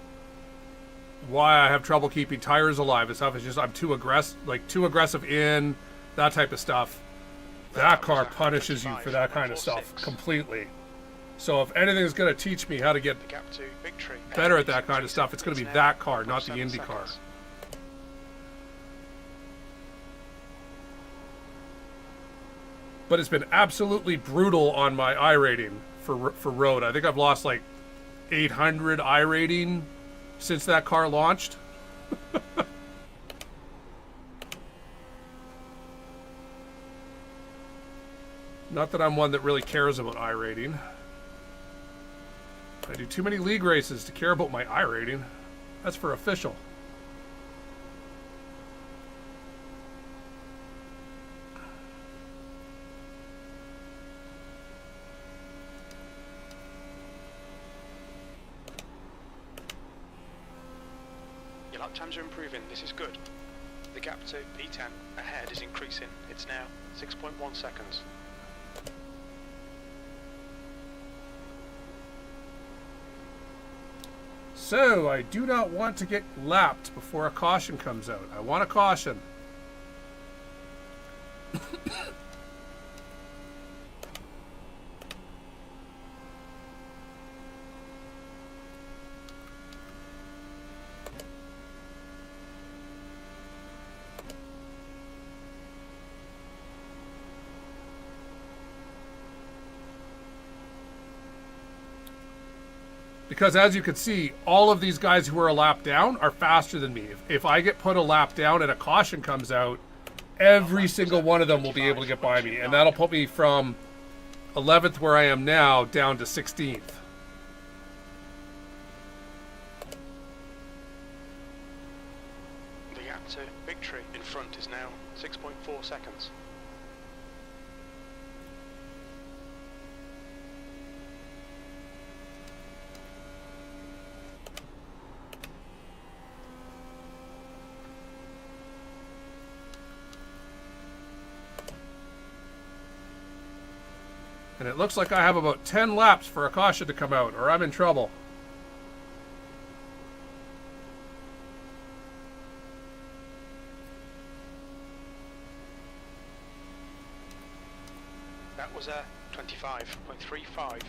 why I have trouble keeping tires alive and stuff. It's just I'm too aggressive in that type of stuff. That car punishes you for that kind of stuff completely. So if anything is going to teach me how to get better at that kind of stuff, it's going to be that car, not the IndyCar. But it's been absolutely brutal on my iRating for road. I think I've lost like 800 iRating since that car launched. Not that I'm one that really cares about iRating. I do too many league races to care about my iRating. That's for official. Lap times are improving, this is good. The gap to P10 ahead is increasing, it's now 6.1 seconds. So, I do not want to get lapped before a caution comes out. I want a caution. Because as you can see, all of these guys who are a lap down are faster than me. If I get put a lap down and a caution comes out, every single one of them will be able to get by me. And that'll put me from 11th where I am now down to 16th. The gap to victory in front is now 6.4 seconds. And it looks like I have about 10 laps for a caution to come out, or I'm in trouble. That was a 25.35.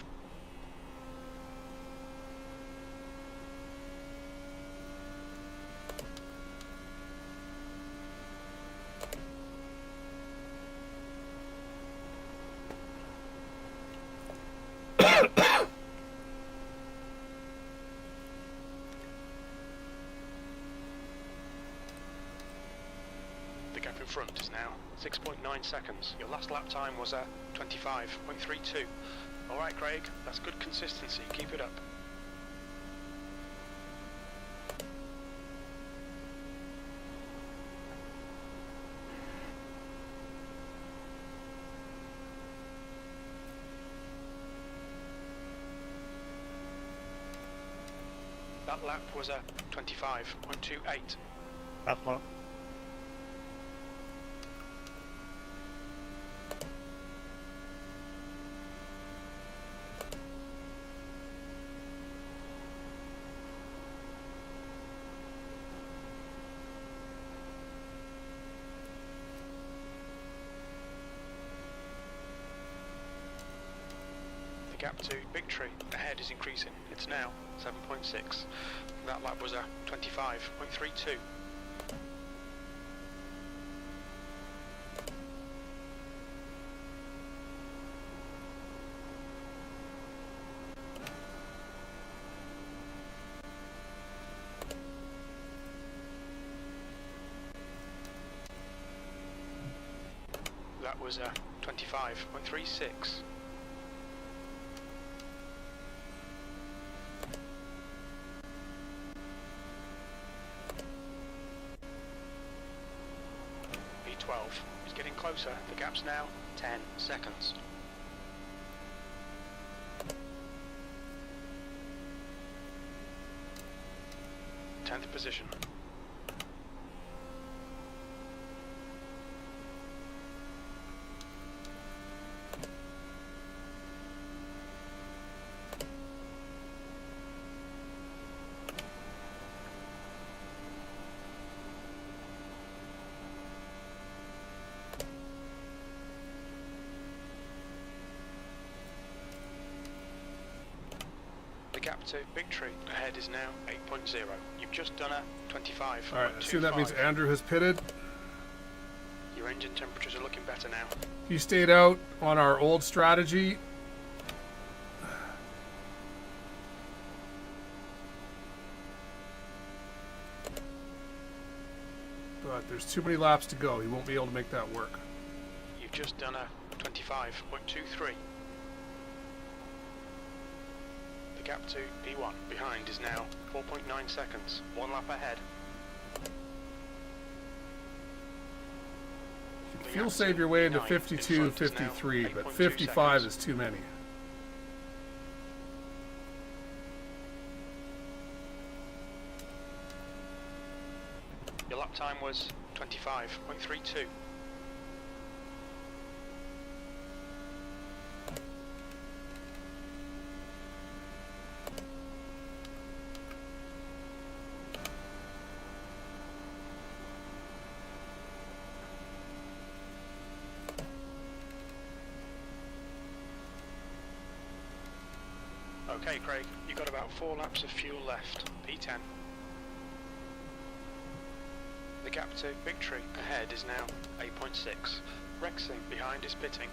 Front is now 6.9 seconds. Your last lap time was a 25.32. Alright Craig, that's good consistency, keep it up. That lap was a 25.28. That's one. gap to victory ahead is increasing. It's now 7.6. That lap was a 25.32. That was a 25.36. P12 is getting closer. The gap's now 10 seconds. Tenth position. Gap to victory ahead is now 8.0. You've just done a 25. Alright, I assume that means Andrew has pitted. Your engine temperatures are looking better now. He stayed out on our old strategy. But there's too many laps to go. He won't be able to make that work. You've just done a 25.23. The gap to P1 behind is now 4.9 seconds. One lap ahead. You'll save your way into 52, 53, but 55 is too many. Your lap time was 25.32. Okay, Craig, you've got about 4 laps of fuel left. P10. The gap to victory ahead is now 8.6. Racing behind is pitting.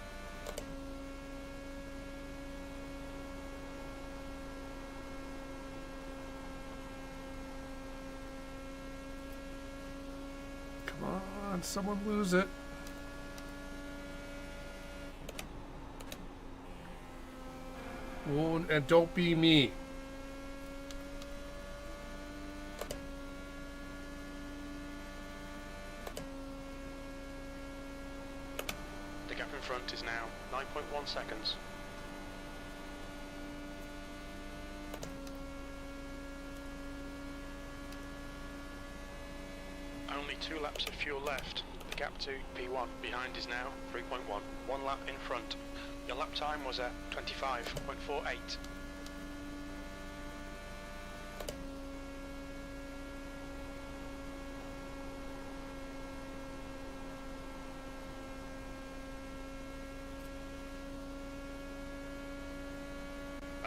Come on, someone lose it. And don't be me. The gap in front is now 9.1 seconds. Only 2 laps of fuel left. The gap to P1 behind is now 3.1. 1 lap in front. Your lap time was at 25.48.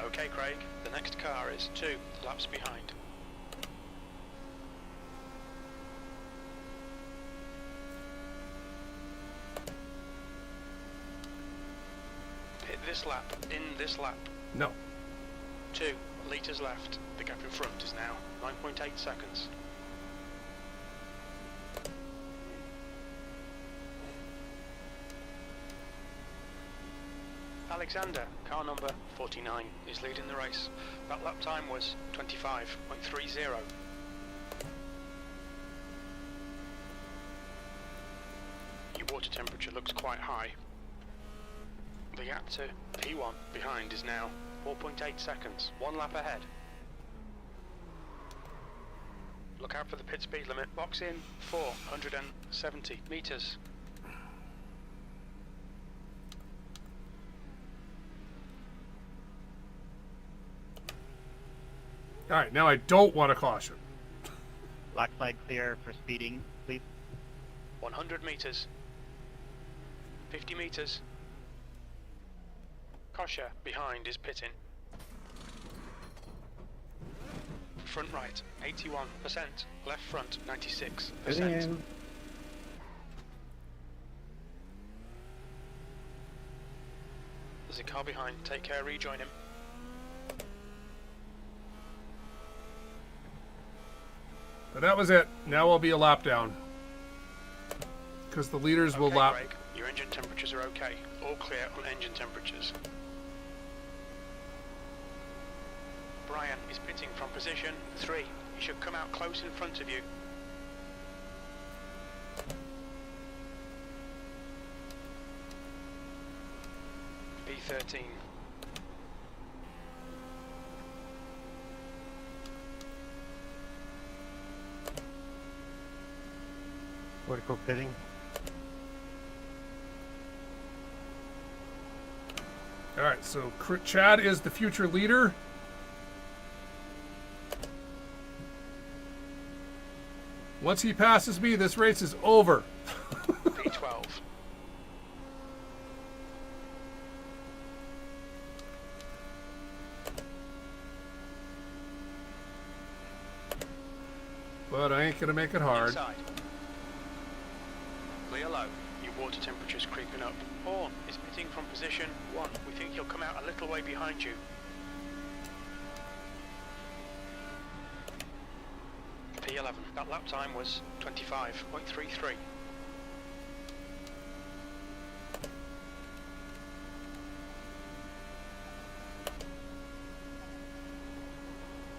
Okay, Craig, the next car is 2 laps behind. Hit this lap, in this lap. No. 2 litres left. The gap in front is now 9.8 seconds. Alexander, car number 49, is leading the race. That lap time was 25.30. Your water temperature looks quite high. The gap to P1 behind is now 4.8 seconds. 1 lap ahead. Look out for the pit speed limit. Box in 470 meters. Alright, now I don't want to caution. Black flag clear for speeding, please. 100 meters. 50 meters. Kosher behind is pitting. Front right, 81%. Left front, 96%. There's a car behind. Take care, rejoin him. But that was it. Now I'll be a lap down. Because the leaders will lap. Greg, your engine temperatures are okay. All clear on engine temperatures. Brian is pitting from position 3. He should come out close in front of you. P13. Vertical pitting. Alright, so Chad is the future leader. Once he passes me, this race is over. P12. But I ain't gonna make it hard. Inside. Clear low. Your water temperature's creeping up. Horn is pitting from position 1. We think he'll come out a little way behind you. P11. That lap time was 25.33.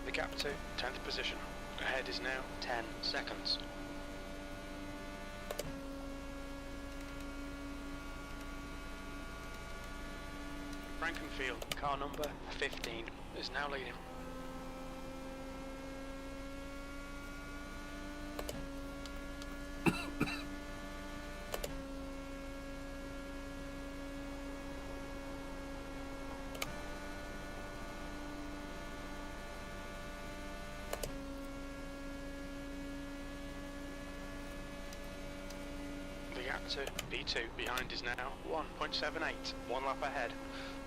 The gap to 10th position. Ahead is now 10 seconds. Frankenfield, car number 15, is now leading. The gap to B2 behind is now 1.78, 1 lap ahead.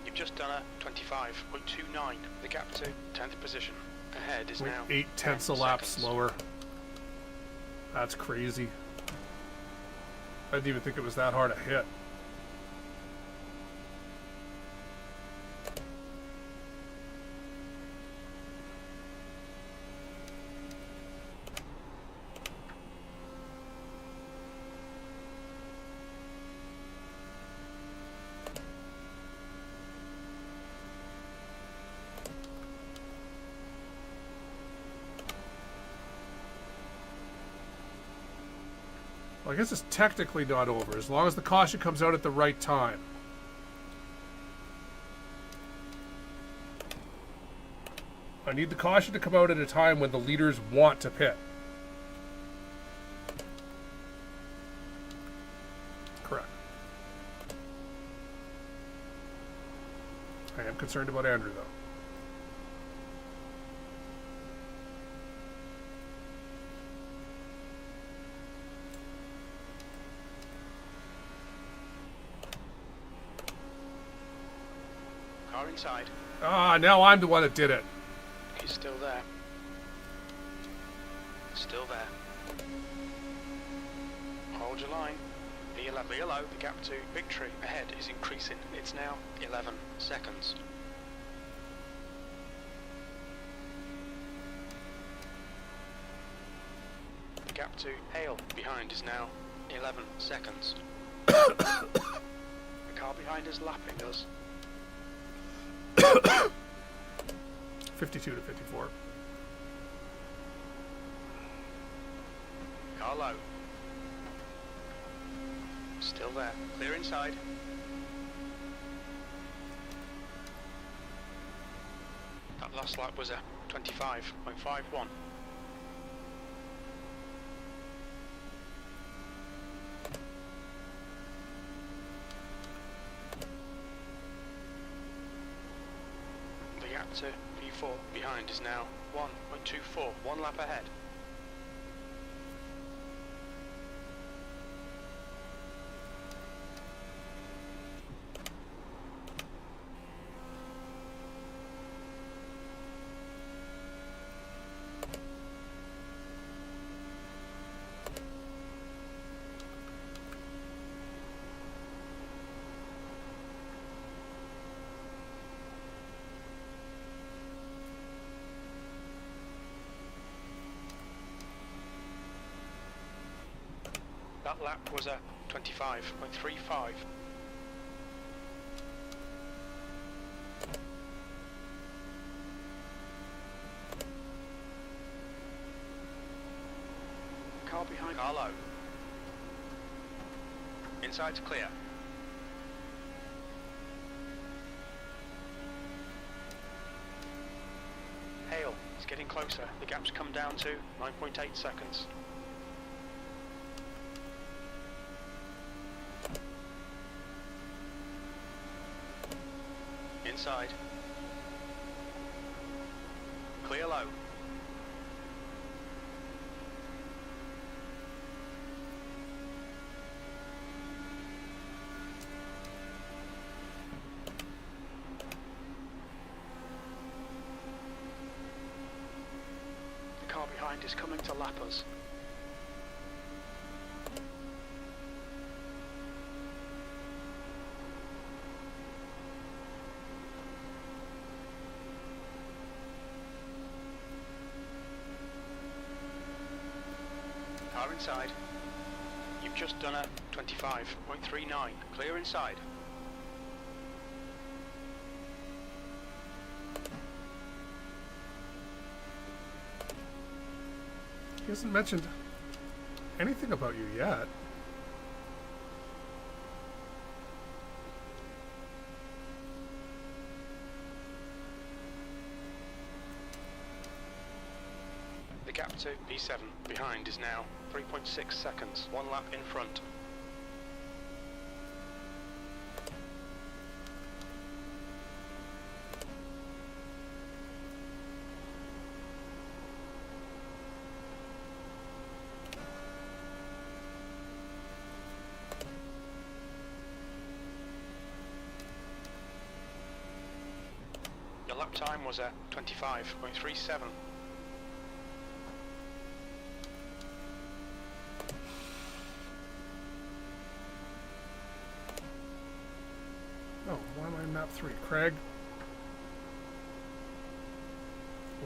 You've just done a 25.29. The gap to 10th position. Ahead is now 0.8 a lap slower. That's crazy. I didn't even think it was that hard a hit. Well, I guess it's technically not over, as long as the caution comes out at the right time. I need the caution to come out at a time when the leaders want to pit. Correct. I am concerned about Andrew, though. Car inside. Ah, now I'm the one that did it. He's still there. Still there. Hold your line. Below, the gap to victory ahead is increasing. It's now 11 seconds. The gap to Hale behind is now 11 seconds. The car behind is lapping us. 52 to 54. Car low. Still there. Clear inside. That last lap was a 25.51. The gap to P4 behind is now 1.24, 1 lap ahead. That lap was a 25.35. Car behind. Car low. Inside's clear. Hale is getting closer. The gap's come down to 9.8 seconds. Inside. Clear low. The car behind is coming to lap us. Car inside. You've just done a 25.39. Clear inside. He hasn't mentioned anything about you yet. The gap to P7 behind is now 3.6 seconds. One lap in front. Your lap time was a 25.37. Oh, why am I in map 3? Craig?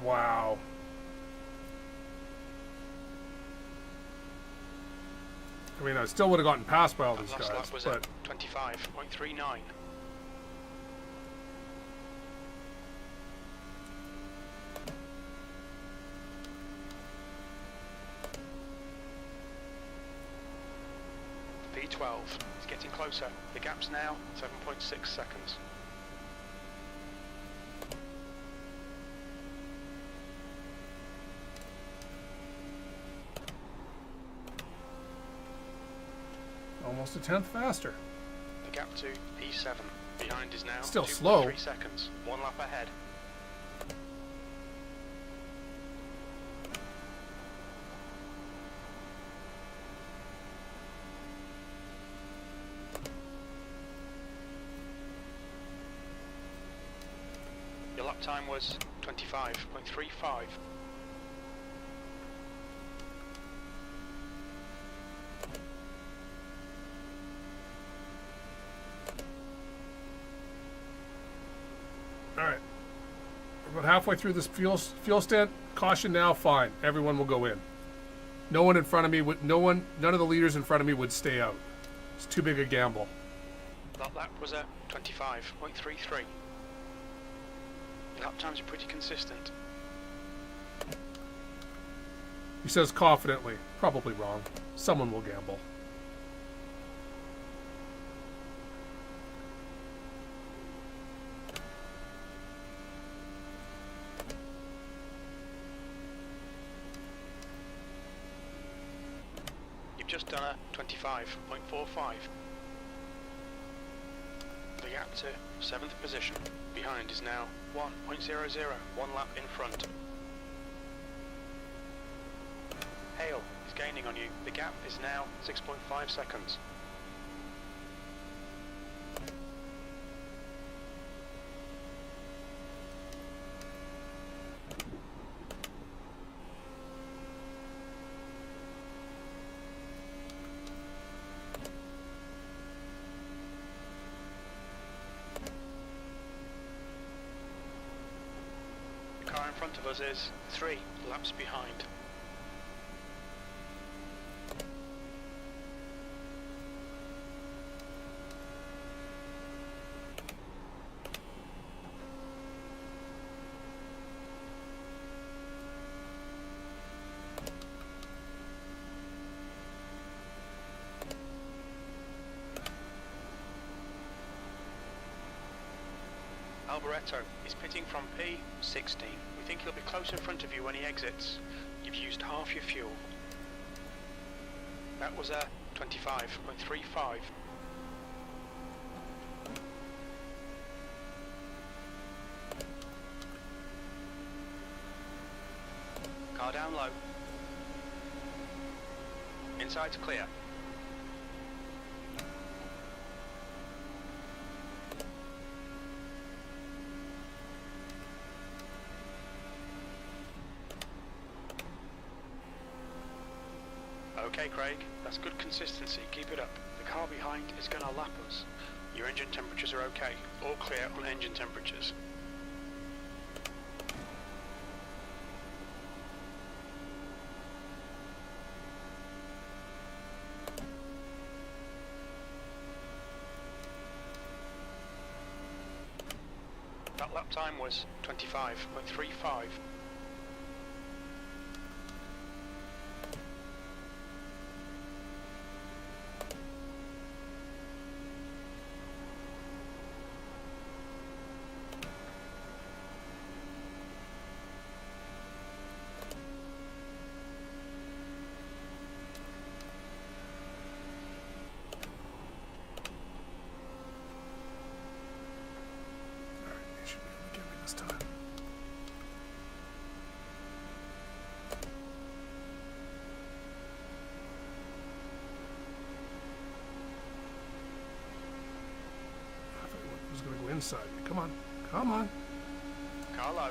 Wow. I mean, I still would have gotten past by all these Last guys, lap was but at 25.39. P12 is getting closer. The gap's now 7.6 seconds. almost a tenth faster. The gap to P7 behind is now Still slow. 3 seconds. One lap ahead. Your lap time was 25.35. Alright. We're about halfway through this fuel stint. Caution now, fine. Everyone will go in. No one in front of me would, none of the leaders in front of me would stay out. It's too big a gamble. That lap was at 25.33. Lap times are pretty consistent. He says confidently. Probably wrong. Someone will gamble. You've just done a 25.45. The gap to 7th position behind is now 1.00, one lap in front. Hale is gaining on you. The gap is now 6.5 seconds. The car in front of us is 3 laps behind. Alboreto is pitting from P16. We think he'll be close in front of you when he exits. You've used half your fuel. That was a 25.35. Car down low. Inside's clear. Okay, Craig, that's good consistency. Keep it up. The car behind is going to lap us. Your engine temperatures are okay. All clear on engine temperatures. That lap time was 25.35. Inside. Come on. Come on. Car low.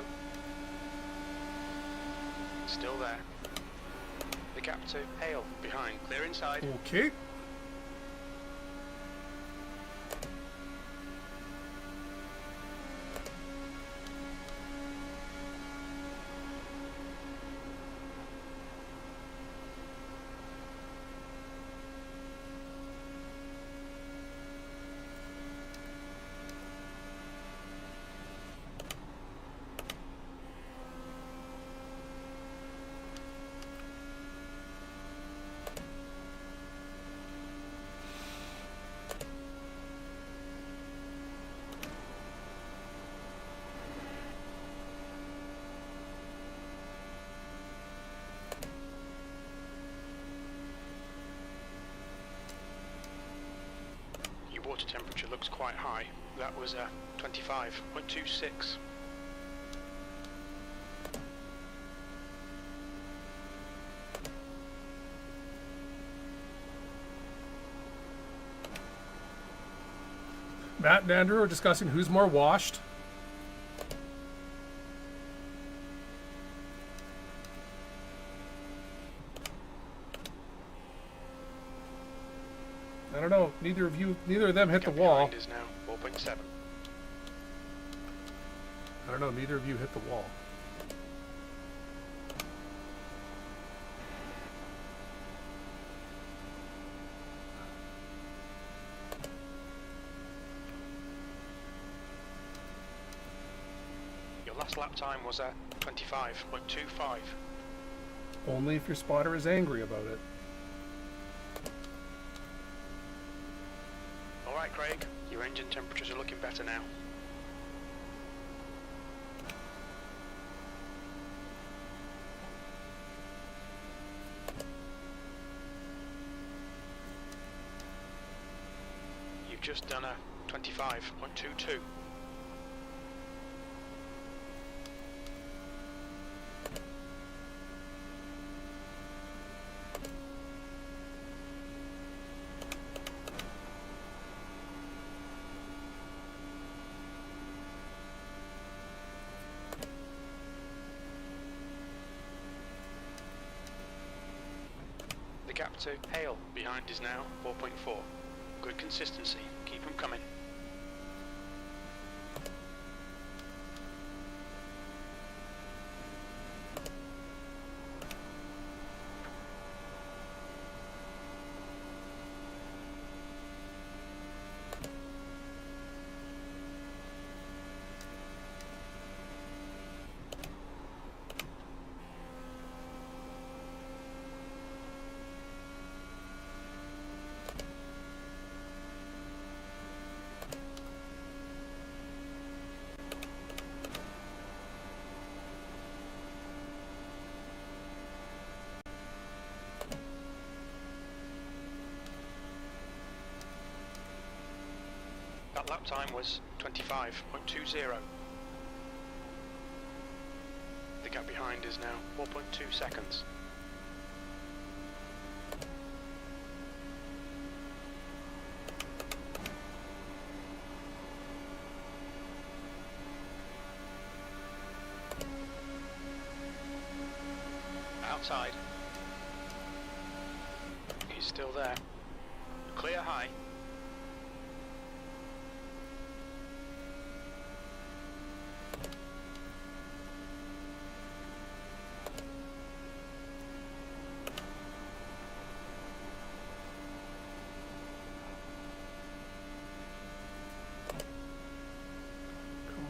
Still there. The gap to Hale behind. Clear inside. Okay. Water temperature looks quite high. That was a 25.26. Matt and Andrew are discussing who's more washed. I don't know. Neither of them hit the wall. Is now 4.7. I don't know. Neither of you hit the wall. Your last lap time was a 25.25. Only if your spotter is angry about it. Alright, Craig, your engine temperatures are looking better now. You've just done a 25.22. The gap to Hale behind is now 4.4. Good consistency. Keep them coming. That lap time was 25.20. The gap behind is now 4.2 seconds. Outside. He's still there. Clear high.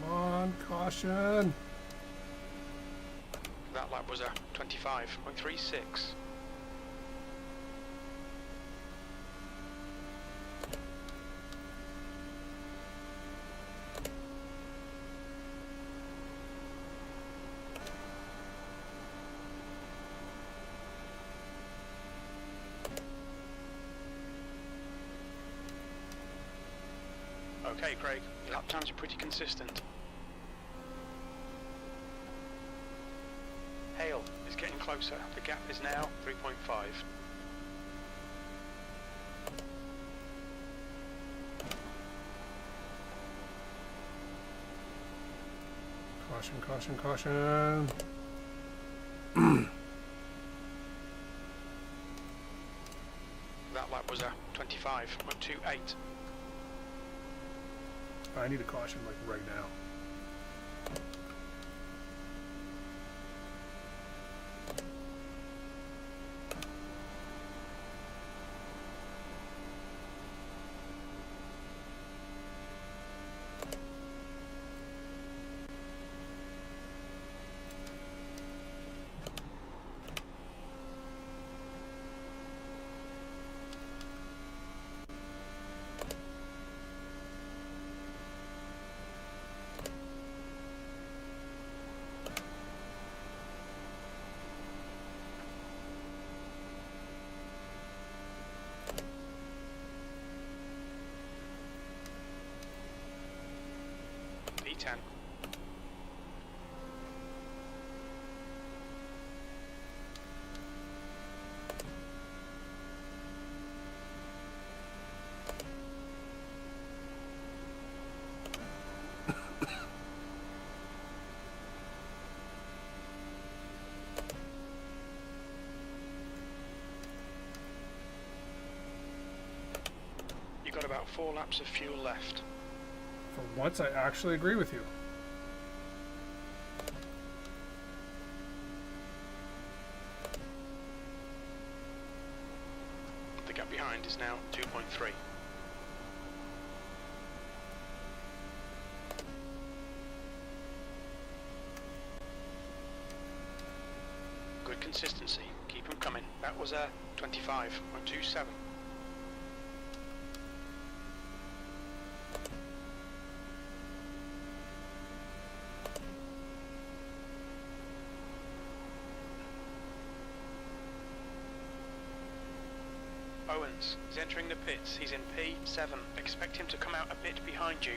Come on, caution. That lap was a 25.36. Okay, Craig, your lap times are pretty consistent. Hale is getting closer. The gap is now 3.5. Caution, caution, caution. That lap was a 25.28. I need a caution like right now. P10. You've got about 4 laps of fuel left. For once, I actually agree with you. The gap behind is now 2.3. Good consistency. Keep them coming. That was a 25.27. Owens is entering the pits. He's in P7. Expect him to come out a bit behind you.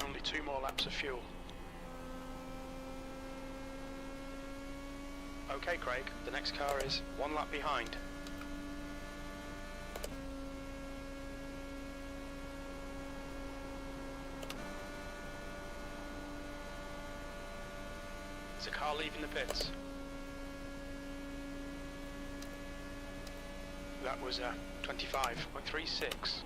Only 2 more laps of fuel. Okay, Craig, the next car is 1 lap behind. There's a car leaving the pits. That was a 25.36.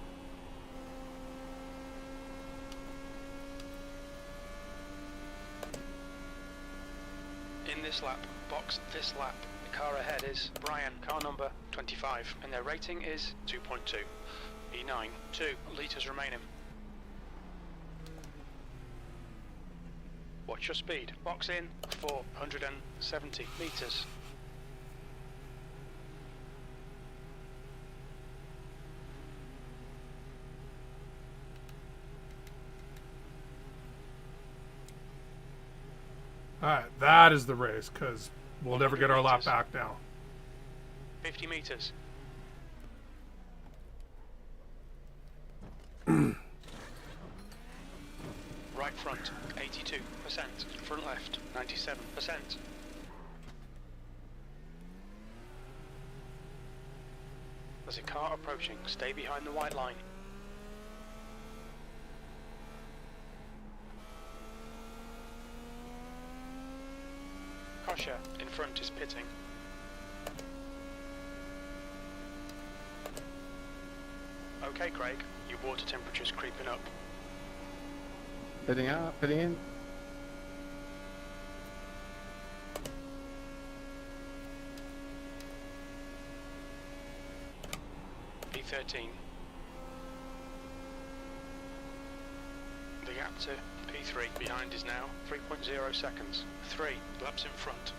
In this lap, box this lap, the car ahead is Brian, car number 25, and their rating is 2.2. E9, 2 litres remaining. Watch your speed. Box in 470 metres. Alright, that is the race, because we'll never get our lap back now. 50 metres. front, 82%. Front left, 97%. There's a car approaching. Stay behind the white line. Kosher in front is pitting. Okay, Craig, your water temperature's creeping up. Pitting out, pitting in. P13. The gap to P3 behind is now 3.0 seconds. 3 laps in front.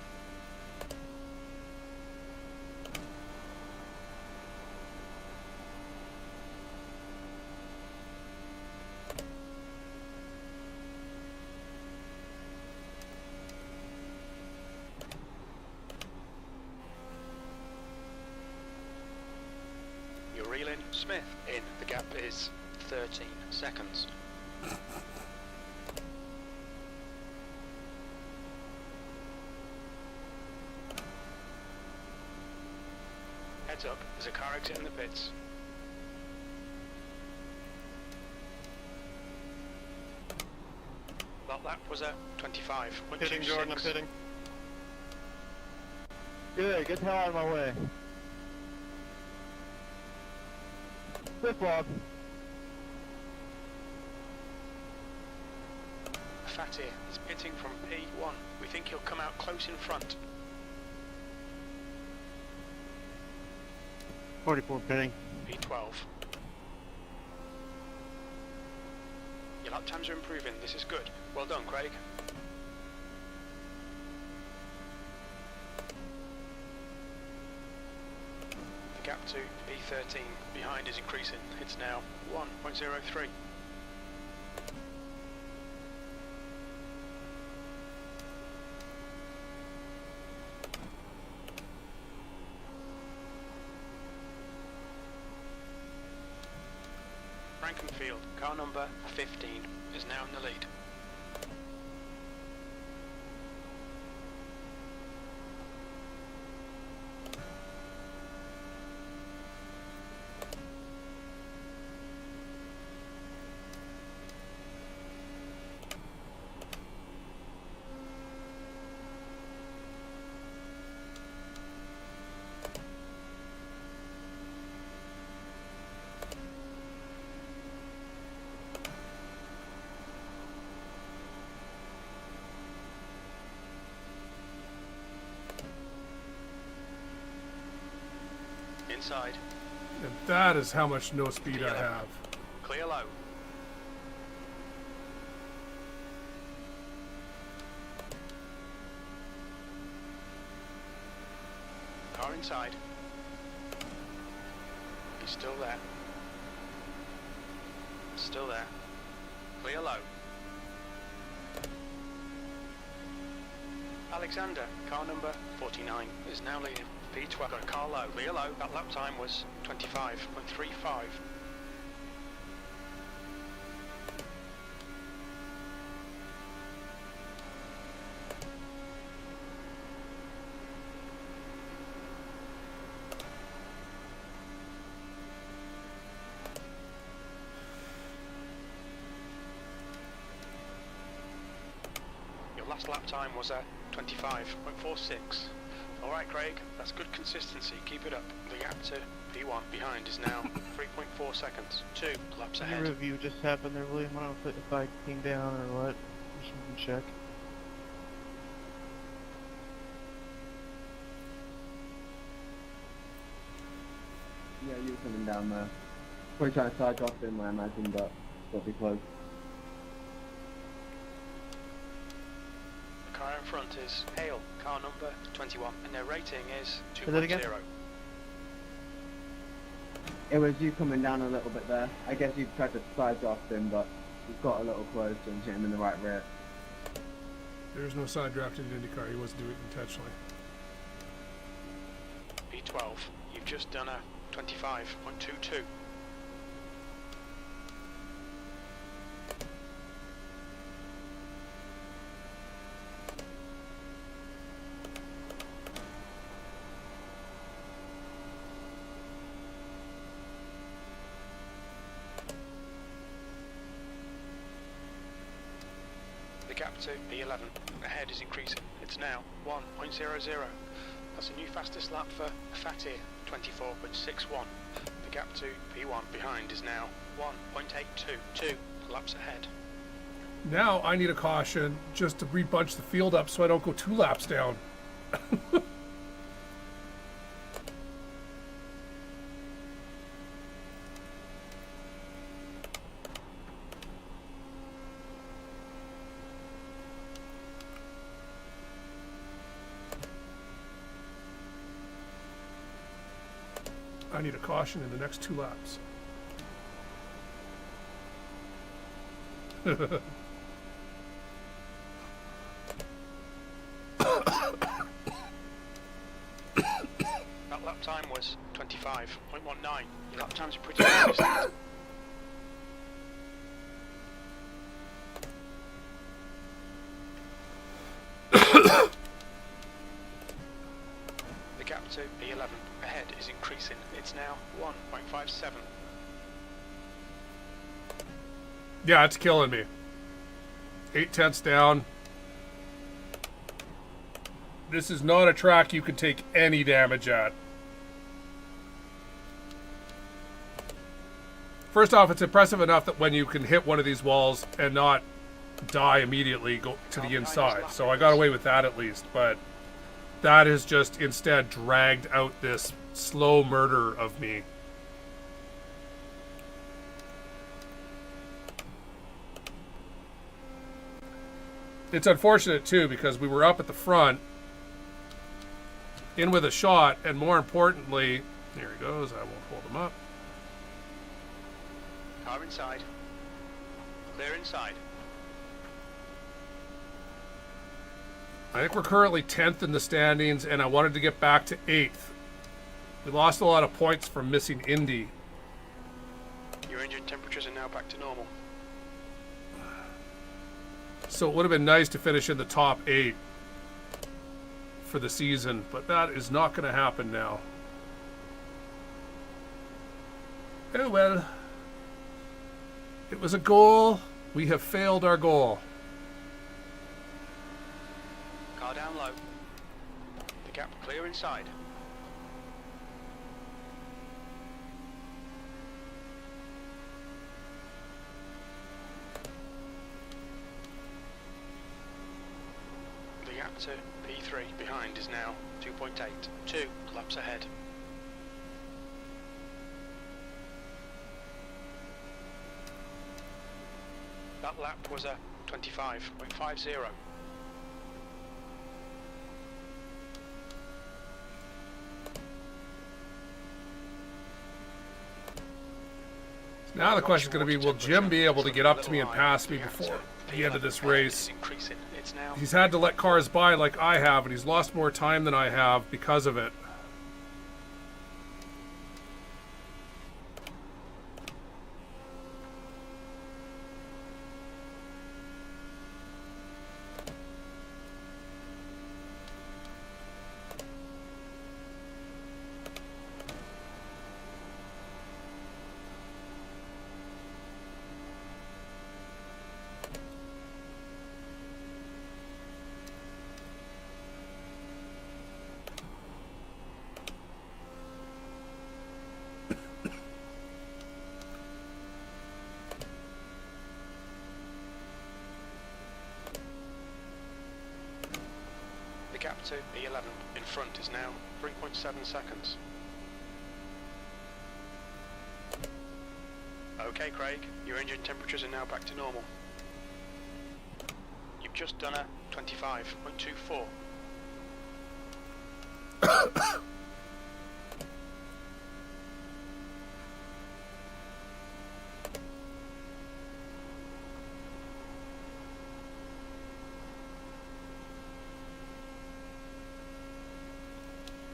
You're reeling. Smith in. The gap is 13 seconds. Heads up, there's a car exiting the pits. That lap was a 25. Pitting, Jordan, I'm pitting. Good, get the hell out of my way. Flip log. Fatih is pitting from P1. We think he'll come out close in front. 44 pitting. P12. Your lap times are improving. This is good. Well done, Craig. The gap to P13 behind is increasing. It's now 1.03. Frankenfield, car number 15, is now in the lead. Inside. And that is how much no speed I have. Clear low. Car inside. He's still there. Still there. Clear low. Alexander, car number 49, is now leading. P12, got a car low, clear low. That lap time was 25.35. Your last lap time was at 25.46. Alright, Craig, that's good consistency. Keep it up. The gap to P1 behind is now 3.4 seconds. 2 laps ahead. Your review just happened there, William. I don't know if I came down or what. Just want to check. Yeah, you were coming down there. Probably trying to side draft him, I imagine, but still be close. The car in front is Hale, car number 21, and their rating is Say that again? 2.0. It was you coming down a little bit there. I guess you tried to side draft him, but you got a little close and hit him in the right rear. There's no side drafted in IndyCar. He wasn't doing it intentionally. P12, you've just done a 25.22. to P11. Ahead is increasing. It's now 1.00. That's a new fastest lap for Fatih, 24.61. The gap to P1 behind is now 1.82. 2 laps ahead. Now I need a caution just to rebunch the field up so I don't go 2 laps down. I need a caution in the next 2 laps. That lap time was 25.19. Your lap times are pretty consistent. The gap to P11 ahead is increasing. It's now 1.57. Yeah, it's killing me. 8/10 down. This is not a track you can take any damage at. First off, it's impressive enough that when you can hit one of these walls and not die immediately, go to the inside. So I got away with that at least, but that has just instead dragged out this slow murder of me. It's unfortunate too because we were up at the front, in with a shot, and more importantly, there he goes, I won't hold him up. Car inside. Clear inside. I think we're currently 10th in the standings, and I wanted to get back to 8th. We lost a lot of points from missing Indy. Your engine temperatures are now back to normal. So it would have been nice to finish in the top 8 for the season, but that is not going to happen now. Oh well. It was a goal. We have failed our goal. Car down low. The gap clear inside. The gap to P3 behind is now 2.8. 2 laps ahead. That lap was a 25.50. Now the question is going to be, will Jim be able to get up to me and pass me before the end of this race? He's had to let cars by like I have, and he's lost more time than I have because of it. Gap to E11 in front is now 3.7 seconds. Okay, Craig, your engine temperatures are now back to normal. You've just done a 25.24.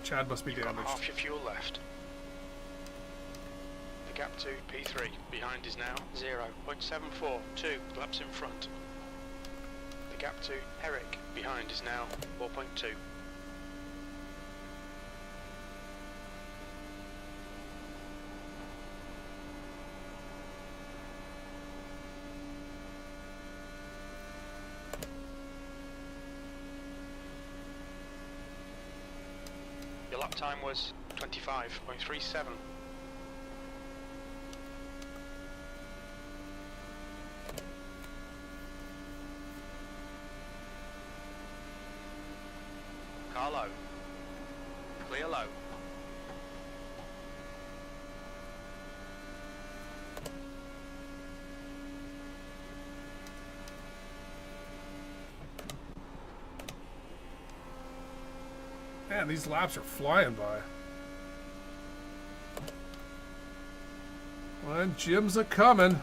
Chad must be You've got damaged. half your fuel left. The gap to P3 behind is now 0.74. 2 laps in front. The gap to Eric behind is now 4.2. time was 25.37. Car low. Clear low. Man, these laps are flying by. Well, Jim's a-coming.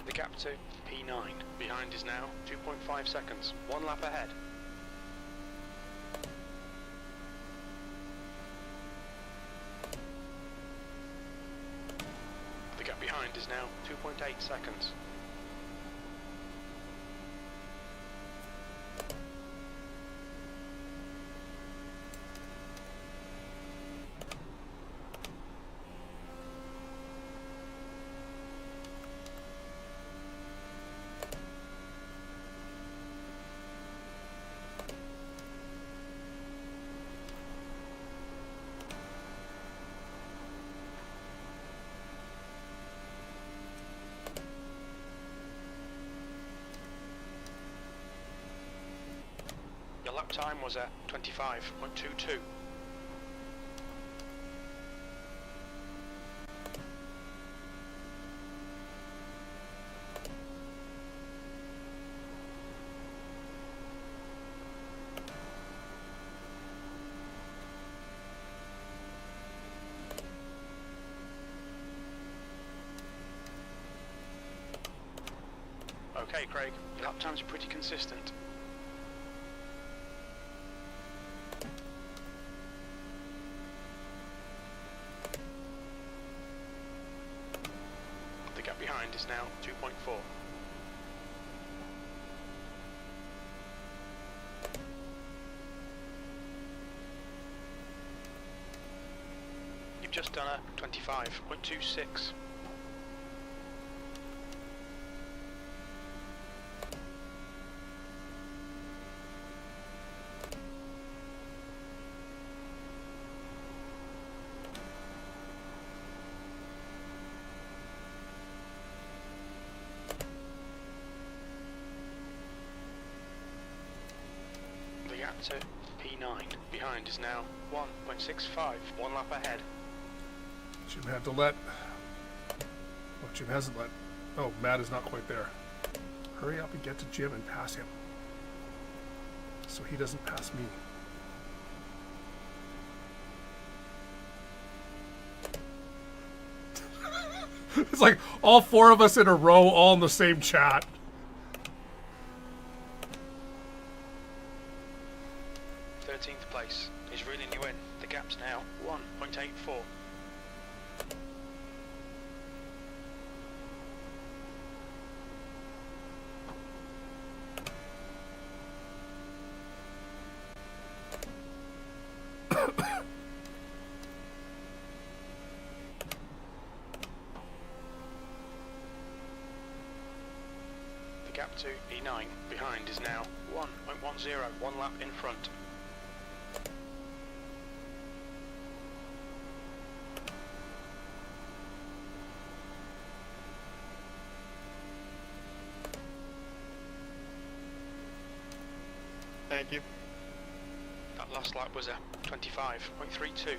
The gap to P9. Behind is now 2.5 seconds. 1 lap ahead. The gap behind is now 2.8 seconds. Your lap time was at 25.22. Okay, Craig, your lap times are pretty consistent. The gap behind is now 2.4. You've just done a 25.26. To P9. Behind is now 1.65, 1 lap ahead. Jim had to let... Oh, Jim hasn't let... Oh, Matt is not quite there. Hurry up and get to Jim and pass him. So he doesn't pass me. It's like all 4 of us in a row, all in the same chat. 13th place is reeling you in. The gap's now 1.84. The gap to E9 behind is now 1.10, 1 lap in front. Thank you. That last lap was a 25.32.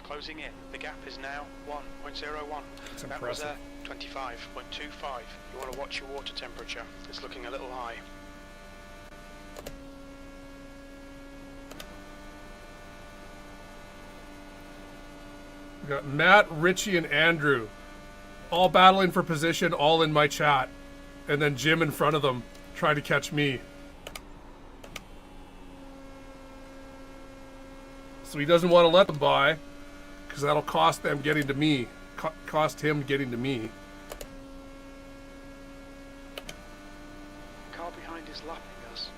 closing in. The gap is now 1.01. That's That was impressive. 25.25. You want to watch your water temperature. It's looking a little high. We got Matt, Richie, and Andrew all battling for position, all in my chat. And then Jim in front of them trying to catch me. So he doesn't want to let them by because that'll cost them getting to me. Cost him getting to me. Car behind is lapping us.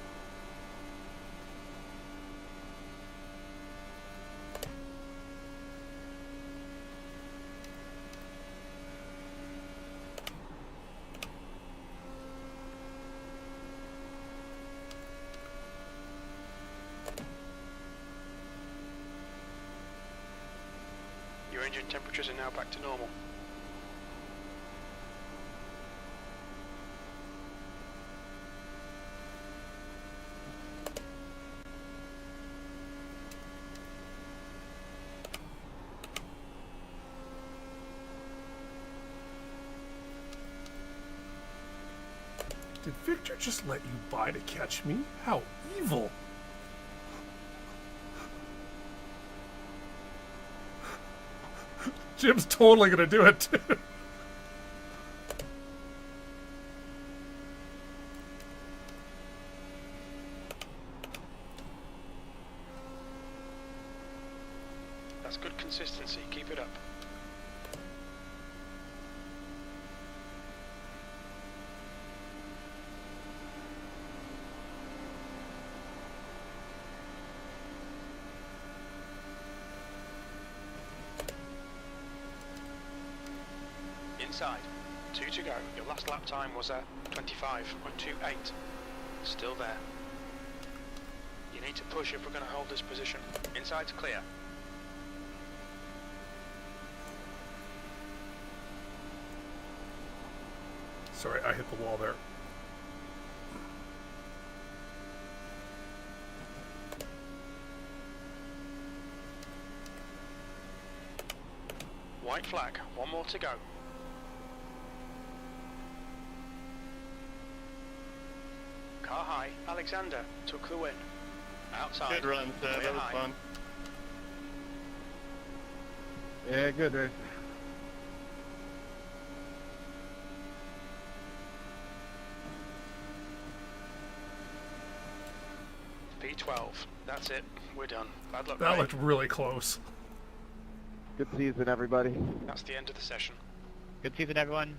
Your engine temperatures are now back to normal. Did Victor just let you by to catch me? How evil. Jim's totally gonna do it too. That's good consistency. Keep it up. Inside. 2 to go. Your last lap time was at 25.28. Still there. You need to push if we're going to hold this position. Inside's clear. Sorry, I hit the wall there. White flag. One more to go. Car high. Alexander took the win. Outside. Good run, Seb. That was high. fun. Yeah, good race. P12. That's it. We're done. Bad luck. That mate. looked really close. Good season, everybody. That's the end of the session. Good season, everyone.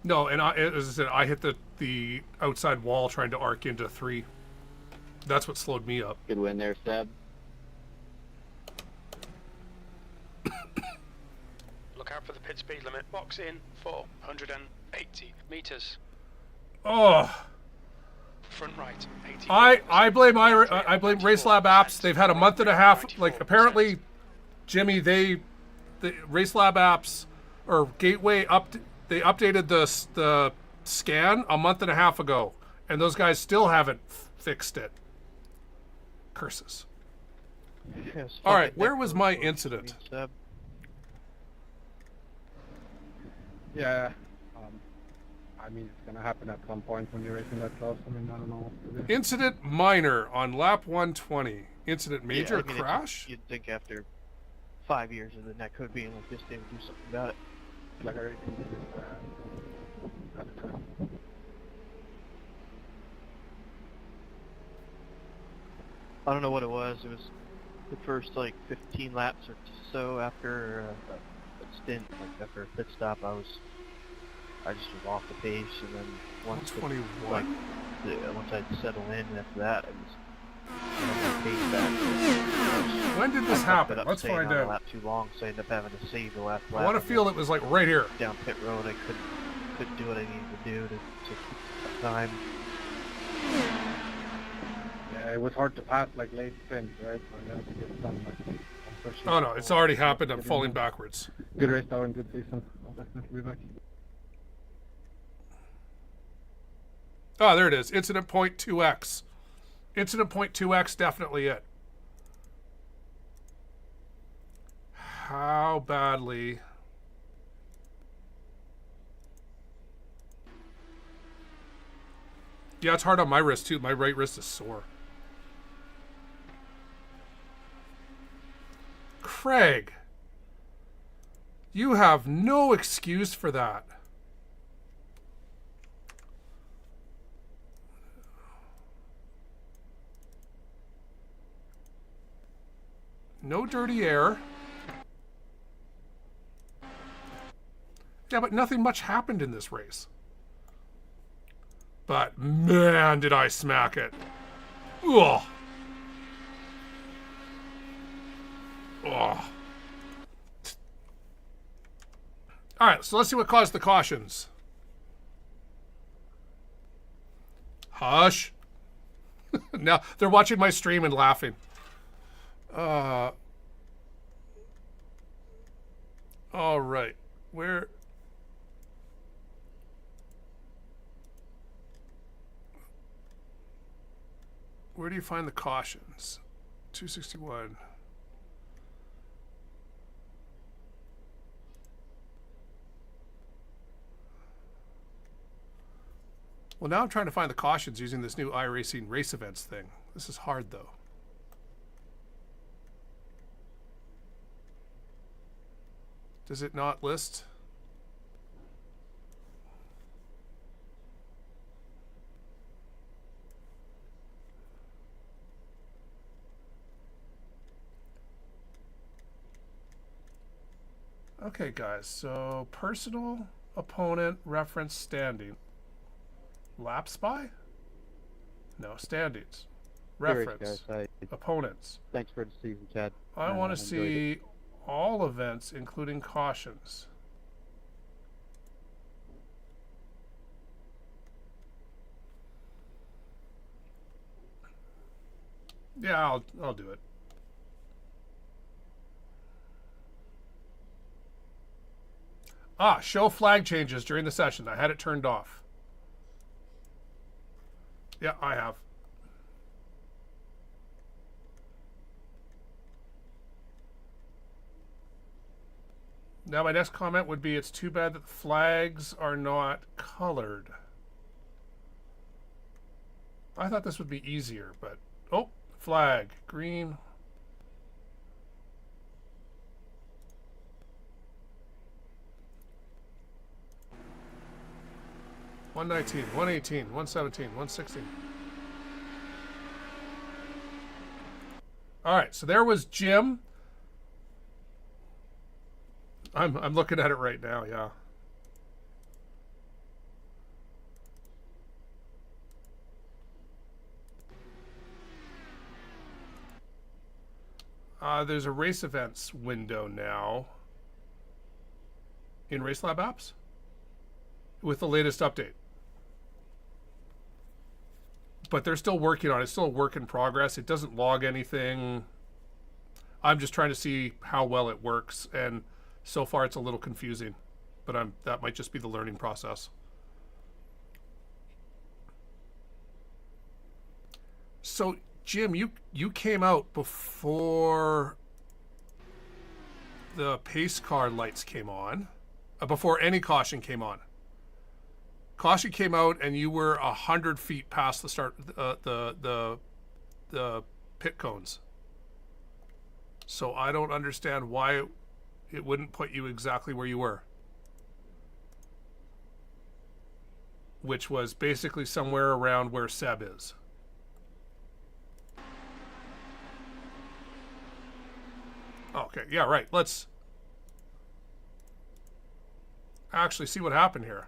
No, and as I said, I hit the outside wall trying to arc into 3. That's what slowed me up. Good win there, Seb. Look out for the pit speed limit. Box in 480 meters. Oh, Front right. 80. I blame Race Lab apps. They've had a month and a half. Like apparently, Jimmy, the Race Lab apps or Gateway they updated the scan a month and a half ago, and those guys still haven't fixed it. Curses. Yes, All right, fucking where Nick was my incident? Seb. Yeah. I mean, it's gonna happen at some point when you're racing that close. I mean, I don't know what to do. Incident minor on lap 120. Incident major Yeah, I mean, crash? You'd think after 5 years of the neck code being like this, they would do something about it. Like I I don't know what it was. It was the first like 15 laps or so after a stint, like after a pit stop. I just was off the pace, and then once the, 121. once I settled in, and after that, I was pace back. When did this happen? Up Let's staying find on a out. lap too long, so I ended up having to save the last lap. I want to and feel then it was like right here. down pit road. I couldn't do what I needed to do to keep time. Yeah, it was hard to pass like late spins, right? So I had to get some like especially. Oh no, it's already happened. I'm falling backwards. Good race, Darwin. Good season. I'll definitely be back. Oh, there it is. Incident point 2x. Incident point 2x, definitely it. How badly... Yeah, it's hard on my wrist too. My right wrist is sore. Craig, you have no excuse for that. No dirty air. Yeah, but nothing much happened in this race. But man, did I smack it. Ugh. Ugh. All right, so let's see what caused the cautions. Hush. Now they're watching my stream and laughing. All right. Where do you find the cautions? 261. Well, now I'm trying to find the cautions using this new iRacing race events thing. This is hard, though. Does it not list? Okay, guys, so personal, opponent, reference, standing. Lap spy? No, standings. Reference. Guys, opponents. thanks for the season, Chad. I want to see all events, including cautions. Yeah, I'll do it. Ah, show flag changes during the session. I had it turned off. Yeah, I have. Now my next comment would be, it's too bad that the flags are not colored. I thought this would be easier, but... Oh, flag. Green. $119, $118, $117, $116. All right, so there was Jim. I'm looking at it right now, yeah. There's a race events window now in RaceLab apps with the latest update. But they're still working on it. It's still a work in progress. It doesn't log anything. I'm just trying to see how well it works, and so far it's a little confusing, but that might just be the learning process. So Jim, you came out before the pace car lights came on, before any caution came on. Caution came out and you were 100 feet past the start, the pit cones. So I don't understand why it wouldn't put you exactly where you were, which was basically somewhere around where Seb is. Okay, yeah, right. Let's actually see what happened here.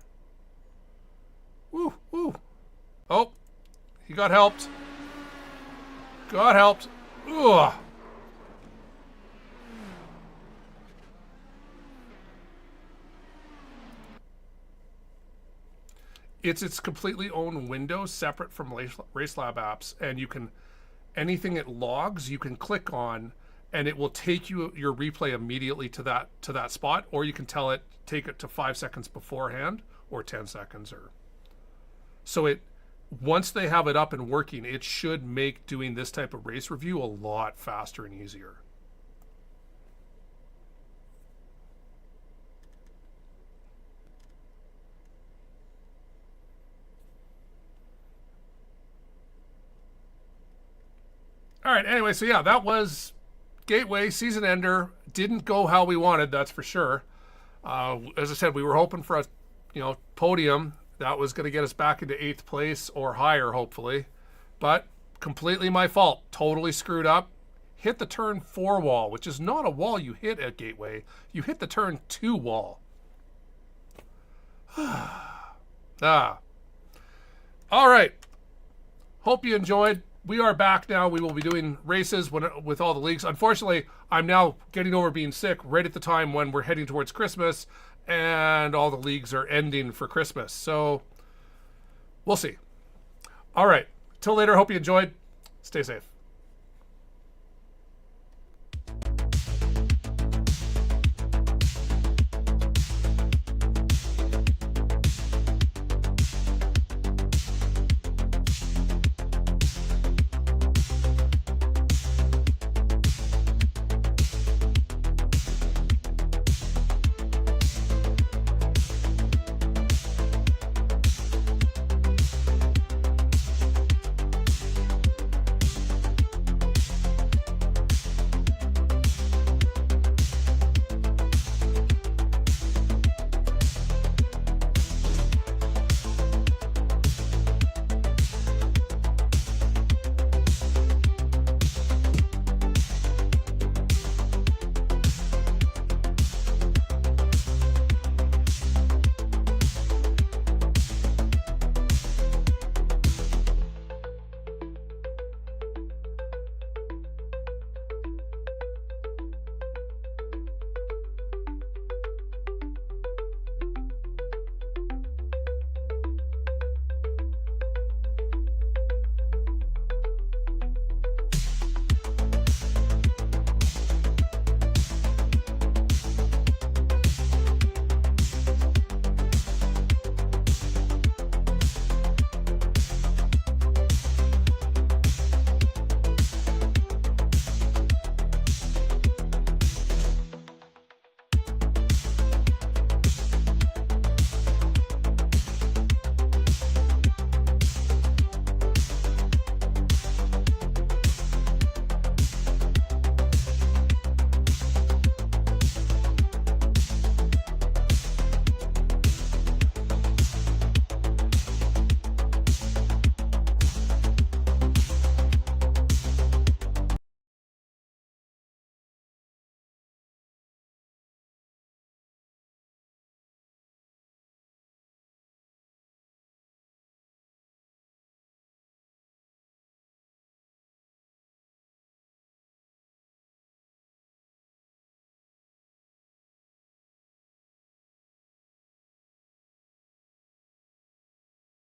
Woo, woo. Oh, he got helped. Got helped. Ugh. It's its completely own window, separate from RaceLab apps, and you can, anything it logs, you can click on and it will take your replay immediately to that spot, or you can tell it take it to 5 seconds beforehand or 10 seconds. Or so once they have it up and working, it should make doing this type of race review a lot faster and easier. All right, anyway, so yeah, that was Gateway season ender. Didn't go how we wanted, that's for sure. As I said, we were hoping for a podium that was going to get us back into 8th place or higher, hopefully. But completely my fault. Totally screwed up. Hit the turn 4 wall, which is not a wall you hit at Gateway. You hit the turn 2 wall. All right. Hope you enjoyed. We are back now. We will be doing races with all the leagues. Unfortunately, I'm now getting over being sick right at the time when we're heading towards Christmas and all the leagues are ending for Christmas. So we'll see. All right. Till later. Hope you enjoyed. Stay safe.